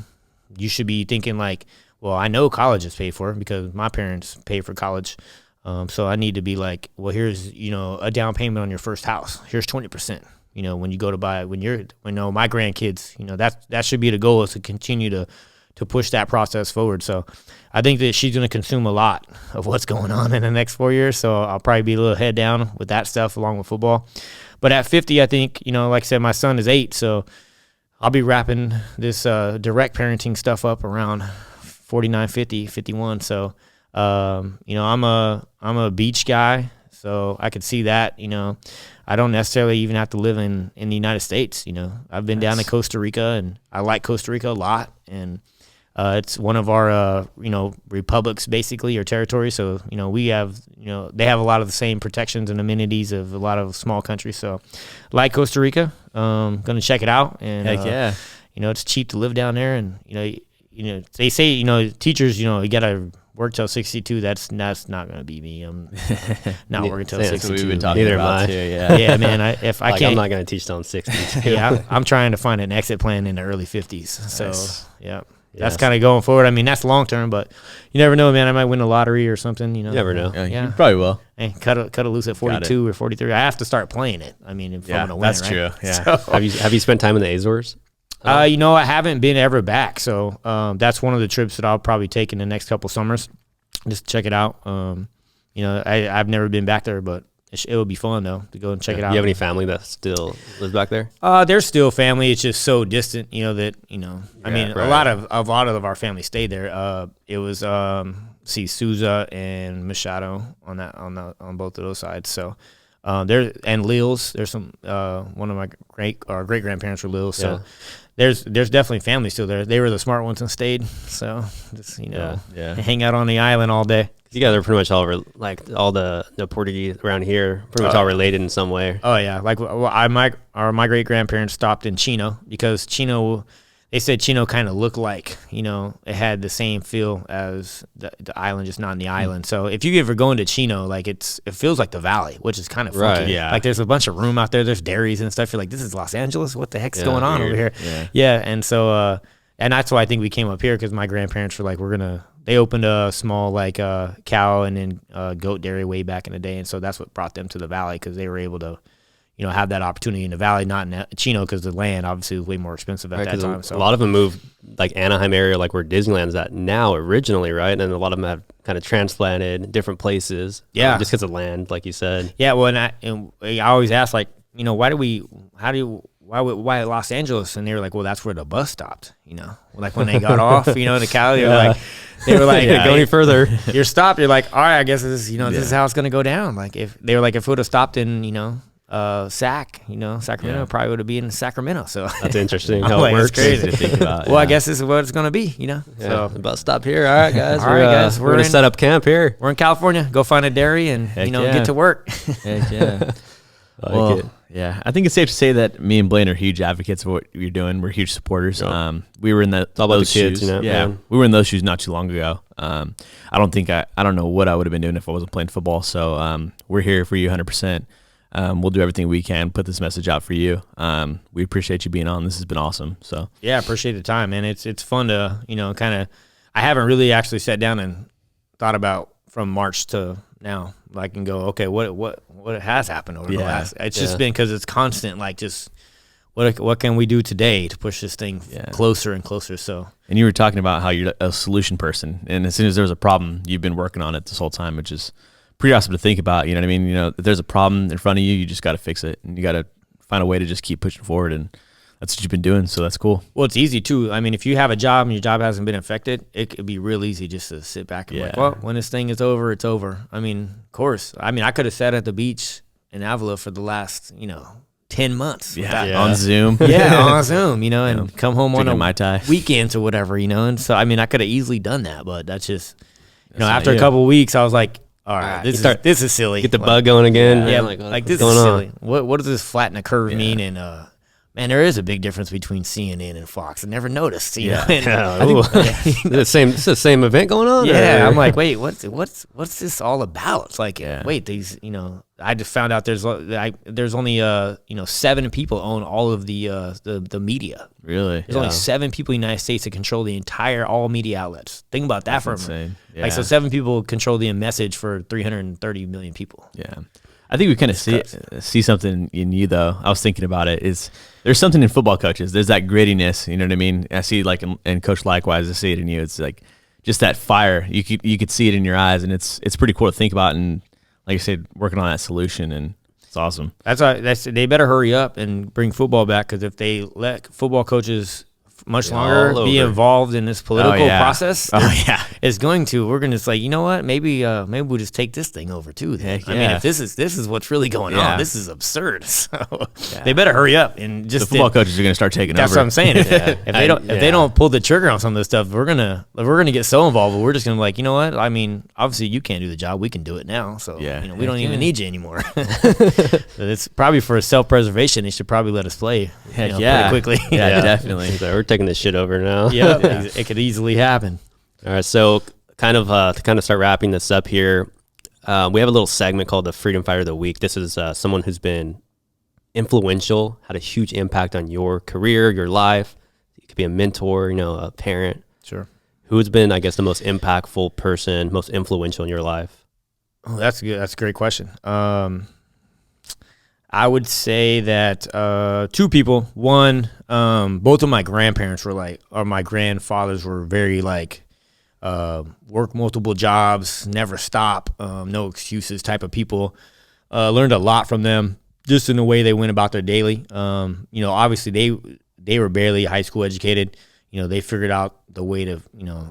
you should be thinking like, well, I know college is paid for because my parents paid for college. So I need to be like, well, here's, you know, a down payment on your first house. Here's 20%. You know, when you go to buy, my grandkids, you know, that should be the goal, is to continue to push that process forward. So I think that she's going to consume a lot of what's going on in the next 4 years. So I'll probably be a little head down with that stuff along with football. But at 50, I think, you know, like I said, my son is 8, so I'll be wrapping this direct parenting stuff up around 49, 50, 51. So, you know, I'm a beach guy, so I could see that, you know, I don't necessarily even have to live in the United States. You know, I've been down to Costa Rica, and I like Costa Rica a lot. And, it's one of our, you know, republics basically, or territories. So, you know, we have, you know, they have a lot of the same protections and amenities of a lot of small countries. So like Costa Rica, going to check it out. And, you know, it's cheap to live down there. And, you know, they say, you know, teachers, you know, you got to work till 62. That's not going to be me. I'm not working till 62. We've been talking about too, yeah, man. If I can't, I'm not going to teach till I'm 60. Yeah, I'm trying to find an exit plan in the early 50s. So, yeah. That's kind of going forward. I mean, that's long term, but you never know, man. I might win the lottery or something. You know, you never know. You probably will. Hey, cut it loose at 42 or 43. I have to start playing it. I mean, if I'm going to win, that's right? true. Yeah. So, Have you spent time in the Azores? You know, I haven't been ever back. So that's one of the trips that I'll probably take in the next couple summers, just to check it out. You know, I've never been back there, but it would be fun though to go and check it out. Do you have any family that still lives back there? There's still family. It's just so distant, you know, that, you know, I mean, right. a lot of our family stayed there. It was Souza and Machado on both of those sides. So there, and Lils, there's some one of my great grandparents were Lils. So there's definitely family still there. They were the smart ones and stayed. So just, you know, hang out on the island all day. You guys are pretty much all like all the Portuguese around here, pretty much all related in some way. Oh yeah, like my great grandparents stopped in Chino because Chino, they said Chino kind of looked like, it had the same feel as the island, just not in the island. So if you ever go into Chino, like it feels like the valley, which is kind of funky. Right. Yeah. Like there's a bunch of room out there. There's dairies and stuff. You're like, this is Los Angeles. What the heck's going on over here? Yeah. And so, and that's why I think we came up here, because my grandparents were like, they opened a small cow and then goat dairy way back in the day. And so that's what brought them to the valley, because they were able to, have that opportunity in the valley, not in Chino, because the land obviously was way more expensive at that time. So a lot of them moved like Anaheim area, like where Disneyland's at now originally, right? And a lot of them have kind of transplanted different places. Yeah. Just because of land, like you said. Yeah. Well, and I always ask, like, why Los Angeles? And they were like, well, that's where the bus stopped, like when they got off, to Cali, they were like, go any further. You're stopped. You're like, all right, I guess this is how it's going to go down. Like if they were like, if it would have stopped in, Sacramento, probably would have been in Sacramento. So that's interesting how it works. It's crazy to think about. Well, I guess this is what it's going to be, So the bus stop here. All right, guys. We're going to set up camp here. We're in California. Go find a dairy and, get to work. Heck yeah. Yeah, I think it's safe to say that me and Blaine are huge advocates of what you're doing. We're huge supporters. Yep. We were in those kids, shoes. We were in those shoes not too long ago. I don't know what I would have been doing if I wasn't playing football. So we're here for you 100%. We'll do everything we can, put this message out for you. We appreciate you being on. This has been awesome. So yeah, appreciate the time, man. It's fun to kind of. I haven't really actually sat down and thought about from March to now. Like, and go, okay, what has happened over the last? It's just been, because it's constant. Like, just what can we do today to push this thing closer and closer? So. And you were talking about how you're a solution person, and as soon as there's a problem, you've been working on it this whole time, which is pretty awesome to think about. You know what I mean? If there's a problem in front of you, you just got to fix it, and you got to find a way to just keep pushing forward, and that's what you've been doing. So that's cool. Well, it's easy too. I mean, if you have a job and your job hasn't been affected, it could be real easy just to sit back and like, well, when this thing is over, it's over. I mean, of course. I mean, I could have sat at the beach in Avila for the last, 10 months. On Zoom. On Zoom, and come home on a weekends or whatever, and so, I mean, I could have easily done that, but that's just, after a couple of weeks, I was like, all right, this is silly. Get the bug going again. Yeah, like this is silly. What does this flatten a curve mean? And man, there is a big difference between CNN and Fox. I never noticed. You know? It's the same event going on. Yeah, I'm like, wait, what's this all about? It's like, wait, these, I just found out there's only 7 people own all of the media. Really? There's only 7 people in the United States that control the entire all media outlets. Think about that. That's for a minute. Yeah. Like, so 7 people control the message for 330 million people. Yeah. I think we kind of see something in you, though. I was thinking about it. There's something in football coaches. There's that grittiness. You know what I mean? I see, like, and Coach likewise, I see it in you. It's like just that fire. You could see it in your eyes, and it's pretty cool to think about. And like I said, working on that solution, and it's awesome. They better hurry up and bring football back, because if they let football coaches much longer be involved in this political process, it's going to. We're going to say, you know what? Maybe we'll just take this thing over too. Then. I mean, if this is what's really going on, this is absurd. So they better hurry up and just. The football coaches are going to start taking over. That's what I'm saying. If they don't pull the trigger on some of this stuff, we're gonna get so involved. But we're just gonna be like, you know what? I mean, obviously you can't do the job. We can do it now. So we don't even need you anymore. It's probably for self-preservation. They should probably let us play. Pretty quickly. Yeah, definitely. So we're taking this shit over now. Yeah, it could easily happen. All right, so to start wrapping this up here, we have a little segment called the Freedom Fighter of the Week. This is someone who's been influential, had a huge impact on your career, your life. You could be a mentor, a parent. Sure. Who's been, I guess, the most impactful person, most influential in your life? Oh, that's good. That's a great question. I would say that 2 people. One, both of my grandparents or my grandfathers were very work multiple jobs, never stop, no excuses type of people. Learned a lot from them just in the way they went about their daily. Obviously they were barely high school educated. They figured out the way to,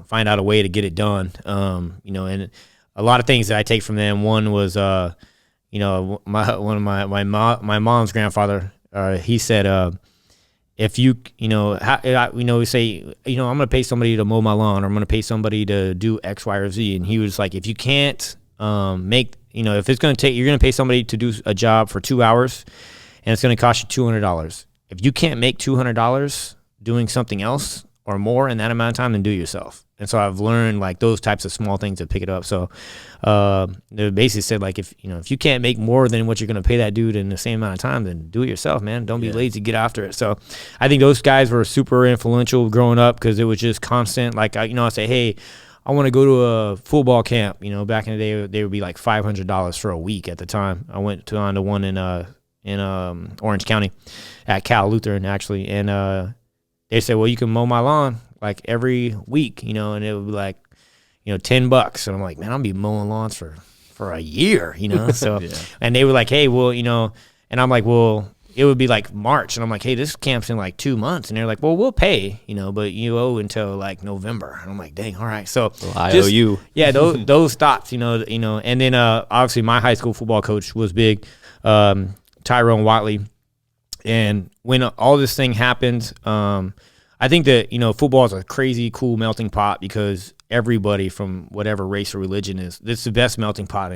find out a way to get it done. And a lot of things that I take from them. One was, my mom's grandfather, he said, if you, we say, I'm going to pay somebody to mow my lawn, or I'm going to pay somebody to do X, Y, or Z. And he was like, if you can't if it's going to take, you're going to pay somebody to do a job for 2 hours and it's going to cost you $200. If you can't make $200 doing something else or more in that amount of time than do it yourself. And so I've learned like those types of small things to pick it up. So they basically said like if you can't make more than what you're going to pay that dude in the same amount of time, then do it yourself, man. Don't be lazy, get after it. So I think those guys were super influential growing up because it was just constant. Like I say, hey, I want to go to a football camp. Back in the day, they would be like $500 for a week at the time. I went on to one in Orange County at Cal Lutheran actually, and they said, well, you can mow my lawn like every week, and it would be like, $10. And I'm like, man, I'll be mowing lawns for a year, So, and they were like, hey, well, and I'm like, well, it would be like March. And I'm like, hey, this camp's in like 2 months. And they're like, well, we'll pay, but you owe until like November. And I'm like, dang, all right. So I owe you. Yeah, those thoughts, and then obviously my high school football coach was big, Tyrone Watley. And when all this thing happened, I think that, football is a crazy cool melting pot because everybody from whatever race or religion is, it's the best melting pot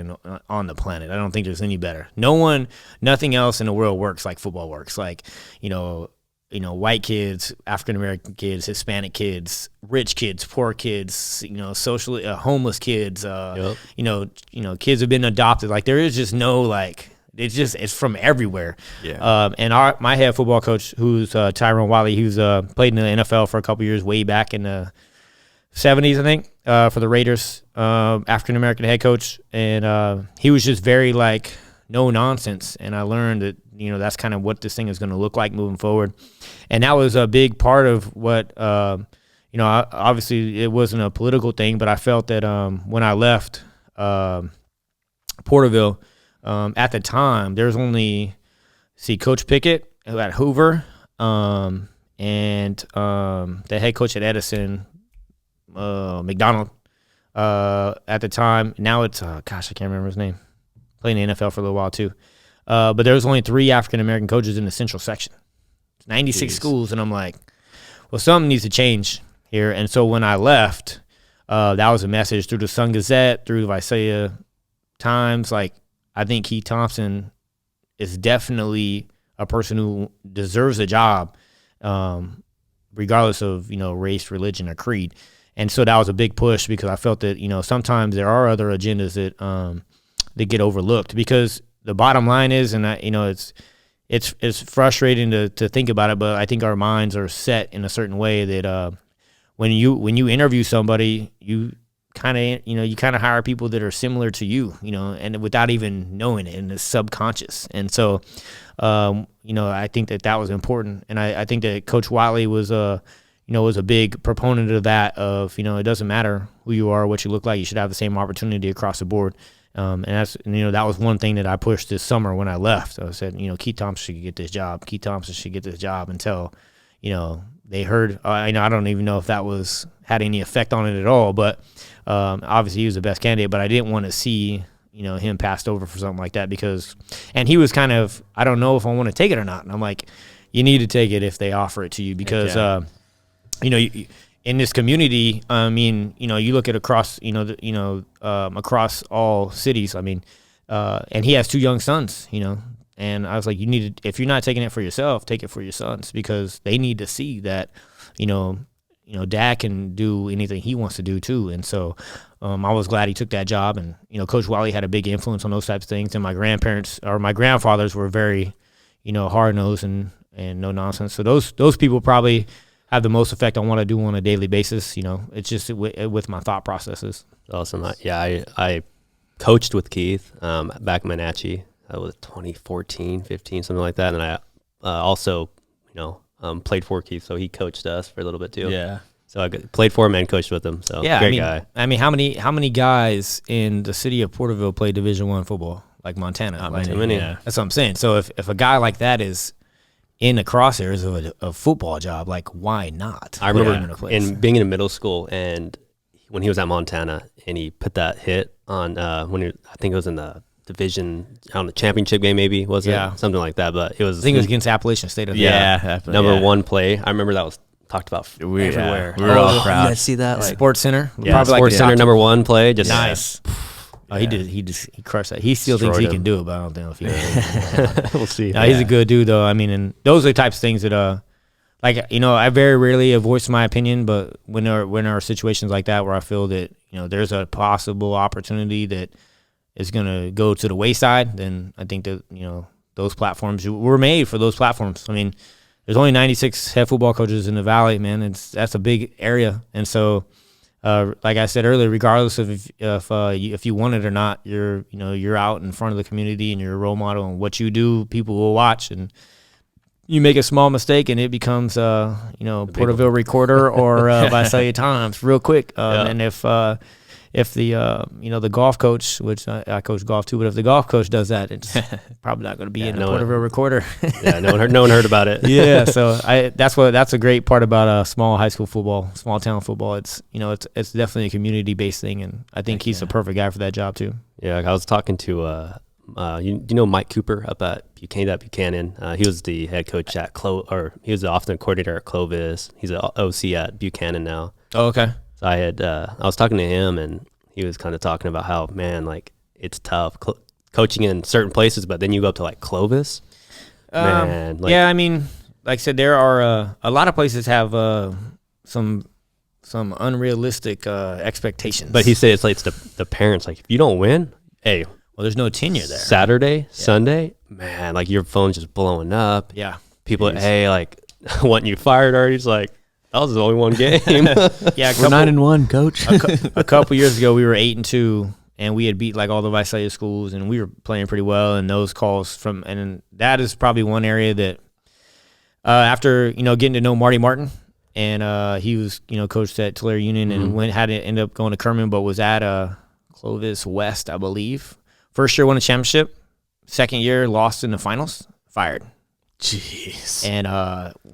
on the planet. I don't think there's any better. Nothing else in the world works like football works. Like, white kids, African-American kids, Hispanic kids, rich kids, poor kids, socially homeless kids, kids have been adopted. Like there is just no like, it's from everywhere. Yeah. And my head football coach, who's Tyrone Wiley, who's played in the NFL for a couple years, way back in the 70s, I think, for the Raiders, African American head coach, and he was just very like no nonsense. And I learned that that's kind of what this thing is going to look like moving forward. And that was a big part of what obviously it wasn't a political thing, but I felt that when I left Porterville. At the time, there was only, Coach Pickett at Hoover, and the head coach at Edison, McDonald, at the time. Now it's, I can't remember his name. Played in the NFL for a little while too. But there was only 3 African-American coaches in the central section. 96 schools, and I'm like, well, something needs to change here. And so when I left, that was a message through the Sun Gazette, through the Visalia Times, like, I think Keith Thompson is definitely a person who deserves a job, regardless of, race, religion, or creed. And so that was a big push because I felt that, sometimes there are other agendas that get overlooked because the bottom line is, and it's frustrating to think about it, but I think our minds are set in a certain way that when you interview somebody, you kind of hire people that are similar to you, and without even knowing it, and it's subconscious. And so, I think that was important. And I think that Coach Watley was a big proponent of that, of, it doesn't matter who you are, what you look like, you should have the same opportunity across the board. And that's, that was one thing that I pushed this summer when I left. I said, Keith Thompson should get this job. Keith Thompson should get this job until, they heard. I don't even know if that had any effect on it at all, but obviously he was the best candidate. But I didn't want to see him passed over for something like that and he was kind of, I don't know if I want to take it or not. And I'm like, you need to take it if they offer it to you because in this community, you look at across across all cities. And he has 2 young sons. And I was like, if you're not taking it for yourself, take it for your sons because they need to see that, Dad can do anything he wants to do too. And so I was glad he took that job. And, Coach Wiley had a big influence on those types of things. And my grandfathers were very, hard-nosed and no nonsense. So those people probably have the most effect on what I do on a daily basis. It's just with my thought processes. Awesome. I coached with Keith back in Wenatchee. That was 2014, 15, something like that. And I also, played for Keith, so he coached us for a little bit too. Yeah. So I played for him and coached with him. So great guy. How many guys in the city of Porterville play Division I football, like Montana? Yeah. That's what I'm saying. So if a guy like that is in the crosshairs of a football job, like why not? I remember being in middle school and when he was at Montana and he put that hit on I think it was in the division, on the championship game maybe, was it? Yeah. Something like that, but it was... I think it was against Appalachian State. Number 1 play. I remember that was talked about everywhere. We were all proud. You guys see that? Sports Center? Yeah, Sports Center number 1 play. Just nice. He crushed that. He still thinks he can do it, but I don't know if he can. We'll see. He's a good dude, though. And those are the types of things that like, I very rarely voice my opinion, but when there are situations like that where I feel that, there's a possible opportunity that is going to go to the wayside, then I think that, those platforms were made for those platforms. I mean, there's only 96 head football coaches in the Valley, man. That's a big area. And so, like I said earlier, regardless of if you want it or not, you're out in front of the community and you're a role model, and what you do, people will watch. And you make a small mistake and it becomes Porterville Recorder or Visalia Times real quick. And if the the golf coach, which I coach golf too, but if the golf coach does that, it's probably not going to be in the Porterville Recorder. No one heard about it. Yeah, so that's a great part about small high school football, small town football. It's it's definitely a community based thing, and I think he's the perfect guy for that job too. Yeah, I was talking to you know Mike Cooper up at Buchanan. He was the head coach at he was the offensive coordinator at Clovis. He's an OC at Buchanan now. Oh, okay. So I was talking to him, and he was kind of talking about how, man, like, it's tough coaching in certain places, but then you go up to like Clovis. Man, like, yeah, I mean, like I said, there are a lot of places have some unrealistic expectations. But he said it's the parents, like, if you don't win, hey, well, there's no tenure there. Saturday, Sunday, man, like, your phone's just blowing up. Yeah. People, hey, like, wanting you fired already. It's like, that was only one game. Yeah, we're 9-1, coach. A couple years ago, we were 8-2, and we had beat like all the Visalia schools, and we were playing pretty well. And those calls and that is probably one area that after getting to know Marty Martin, and he was coached at Tulare Union, and had to end up going to Kerman, but was at Clovis West, I believe. First year won a championship, second year lost in the finals, fired. Jeez. And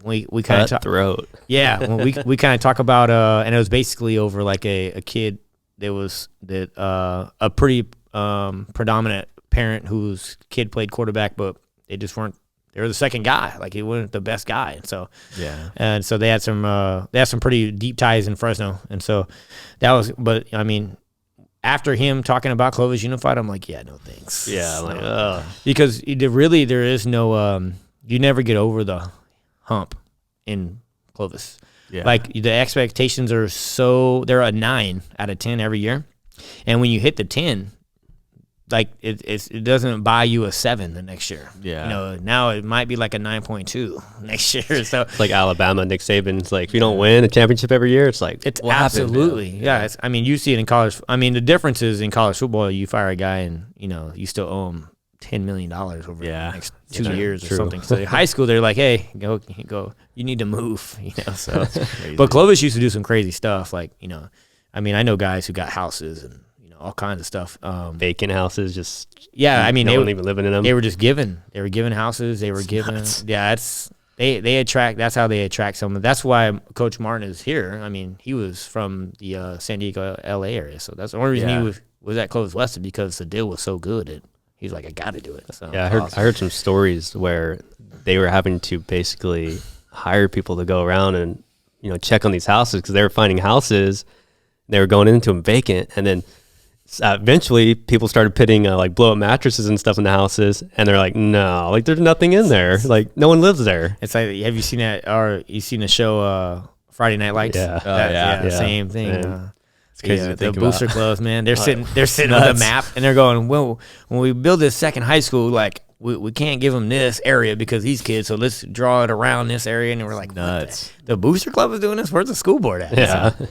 we kind of throat. Yeah, when we kind of talk about and it was basically over like a kid that a pretty predominant parent whose kid played quarterback, but they just weren't. They were the second guy, like he wasn't the best guy, and so they had some pretty deep ties in Fresno, and so that was. But I mean, after him talking about Clovis Unified, I'm like, yeah, no thanks. Yeah, I'm like, because there is no. You never get over the hump in Clovis. Yeah. Like, the expectations are they're a 9 out of 10 every year. And when you hit the 10, like, it doesn't buy you a 7 the next year. Yeah. Now it might be like a 9.2 next year. So it's like Alabama, Nick Saban's like, if you don't win a championship every year, it's like, it's absolutely. Yeah. I mean, you see it in college. I mean, the difference is in college football, you fire a guy and, you still owe him $10 million over the next 2 years or something. So in high school, they're like, hey, go, you need to move, so. But Clovis used to do some crazy stuff. Like, I mean, I know guys who got houses and, all kinds of stuff. Vacant houses, just, I mean, no one even living in them. They were just given. They were given houses. They were given. Nuts. Yeah, they attract. That's how they attract someone. That's why Coach Martin is here. I mean, he was from the San Diego, LA area. So that's the only reason he was at Clovis Western, because the deal was so good. He's like, I got to do it. So, yeah, I heard some stories where they were having to basically hire people to go around and check on these houses, because they were finding houses, they were going into them vacant, and then eventually people started putting like blow up mattresses and stuff in the houses, and they're like, no, like, there's nothing in there, like, no one lives there. It's like, have you seen that, or you seen the show Friday Night Lights? Yeah. Same thing. It's crazy to think the booster about. Clubs, man. They're sitting on the map, and they're going, well, when we build this second high school, like, we can't give them this area because these kids, so let's draw it around this area. And we're like, nuts. The booster club is doing this? Where's the school board at? Yeah. So,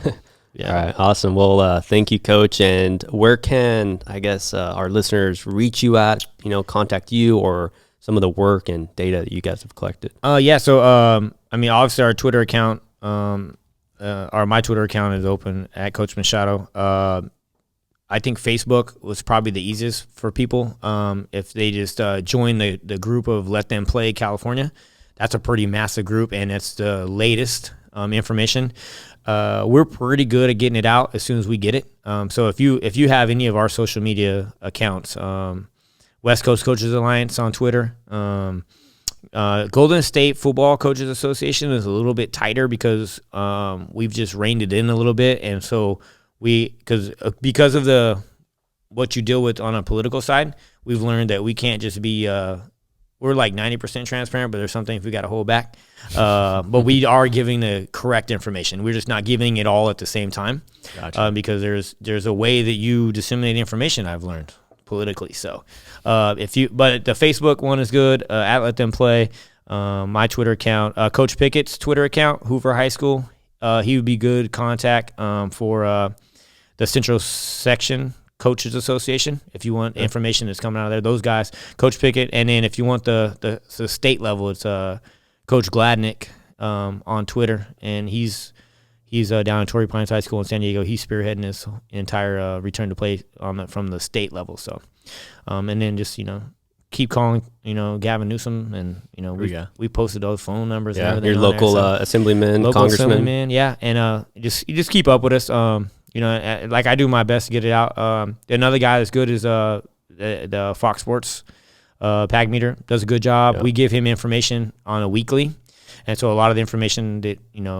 yeah. All right. Awesome. Well, thank you, Coach. And where can, I guess, our listeners reach you at, contact you, or some of the work and data that you guys have collected? So, I mean, obviously our Twitter account, my Twitter account is open at Coach Machado. I think Facebook was probably the easiest for people. If they just join the group of Let Them Play California, that's a pretty massive group, and it's the latest information. We're pretty good at getting it out as soon as we get it. So if you have any of our social media accounts, West Coast Coaches Alliance on Twitter, Golden State Football Coaches Association is a little bit tighter because we've just reined it in a little bit, and so because of what you deal with on a political side, we've learned that we can't just be we're like 90% transparent, but there's some things we got to hold back. But we are giving the correct information. We're just not giving it all at the same time. Gotcha. Because there's a way that you disseminate information, I've learned politically. So but the Facebook one is good, at Let Them Play. My Twitter account, Coach Pickett's Twitter account, Hoover High School. He would be good contact for the Central Section Coaches Association. If you want information that's coming out of there, those guys, Coach Pickett. And then if you want the state level, it's Coach Gladnick on Twitter, and he's down at Torrey Pines High School in San Diego. He's spearheading this entire return to play from the state level. So, and then just keep calling, Gavin Newsom, and we posted those phone numbers. Yeah, and everything your on local there, so. assemblyman, Local congressman. assemblyman, yeah, and you just keep up with us. Like I do my best to get it out. Another guy that's good is the Fox Sports Pag Meter does a good job. Yeah. We give him information on a weekly, and so a lot of the information that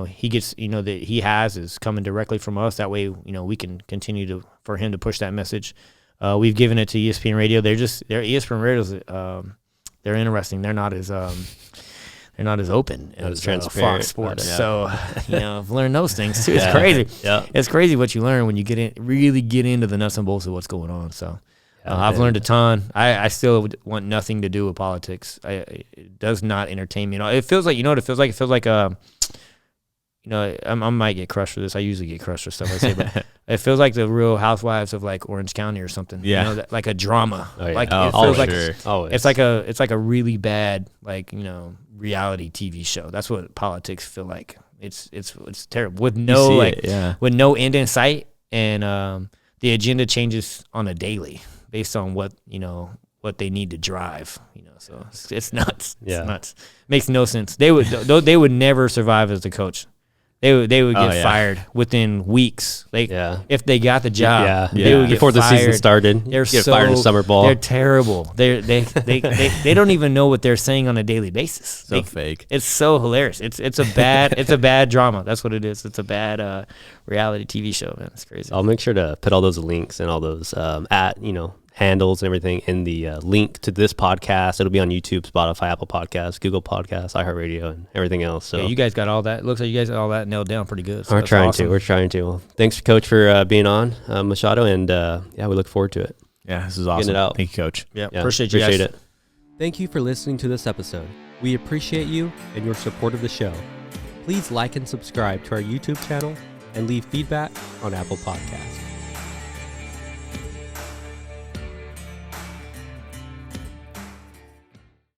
he gets, that he has is coming directly from us. That way, we can continue for him to push that message. We've given it to ESPN Radio. They're ESPN Radio's. They're interesting. They're not as open as transparent. Fox Sports. Yeah. So I've learned those things too. It's crazy. Yeah. It's crazy what you learn when you really get into the nuts and bolts of what's going on. So I've learned a ton. I still want nothing to do with politics. It does not entertain me. It feels like, it feels like? It feels like I might get crushed for this. I usually get crushed for stuff I say, but it feels like the Real Housewives of like Orange County or something. Yeah. Like a drama. Oh, yeah. Like Oh, it feels like sure. Always. it's like a really bad reality TV show. That's what politics feel like. It's terrible with no with no end in sight, and the agenda changes on a daily based on what they need to drive. So it's nuts. Yeah. It's nuts. Makes no sense. They would never survive as a coach. They would get fired within weeks. If they got the job, they would get before the fired. season started. They're get fired in summer ball. They're terrible. They don't even know what they're saying on a daily basis. So fake. It's so hilarious. It's a bad drama. That's what it is. It's a bad reality TV show, man. It's crazy. I'll make sure to put all those links and all those handles and everything in the link to this podcast. It'll be on YouTube, Spotify, Apple Podcasts, Google Podcasts, iHeartRadio, and everything else. So you guys got all that. It looks like you guys got all that nailed down pretty good. So we're trying awesome. to. We're trying to. Well, thanks, Coach, for being on, Machado, and we look forward to it. Yeah, this is awesome. Getting it out. Thank you, Coach. Yeah, Yeah, appreciate you guys. it. Thank you for listening to this episode. We appreciate you and your support of the show. Please like and subscribe to our YouTube channel and leave feedback on Apple Podcasts.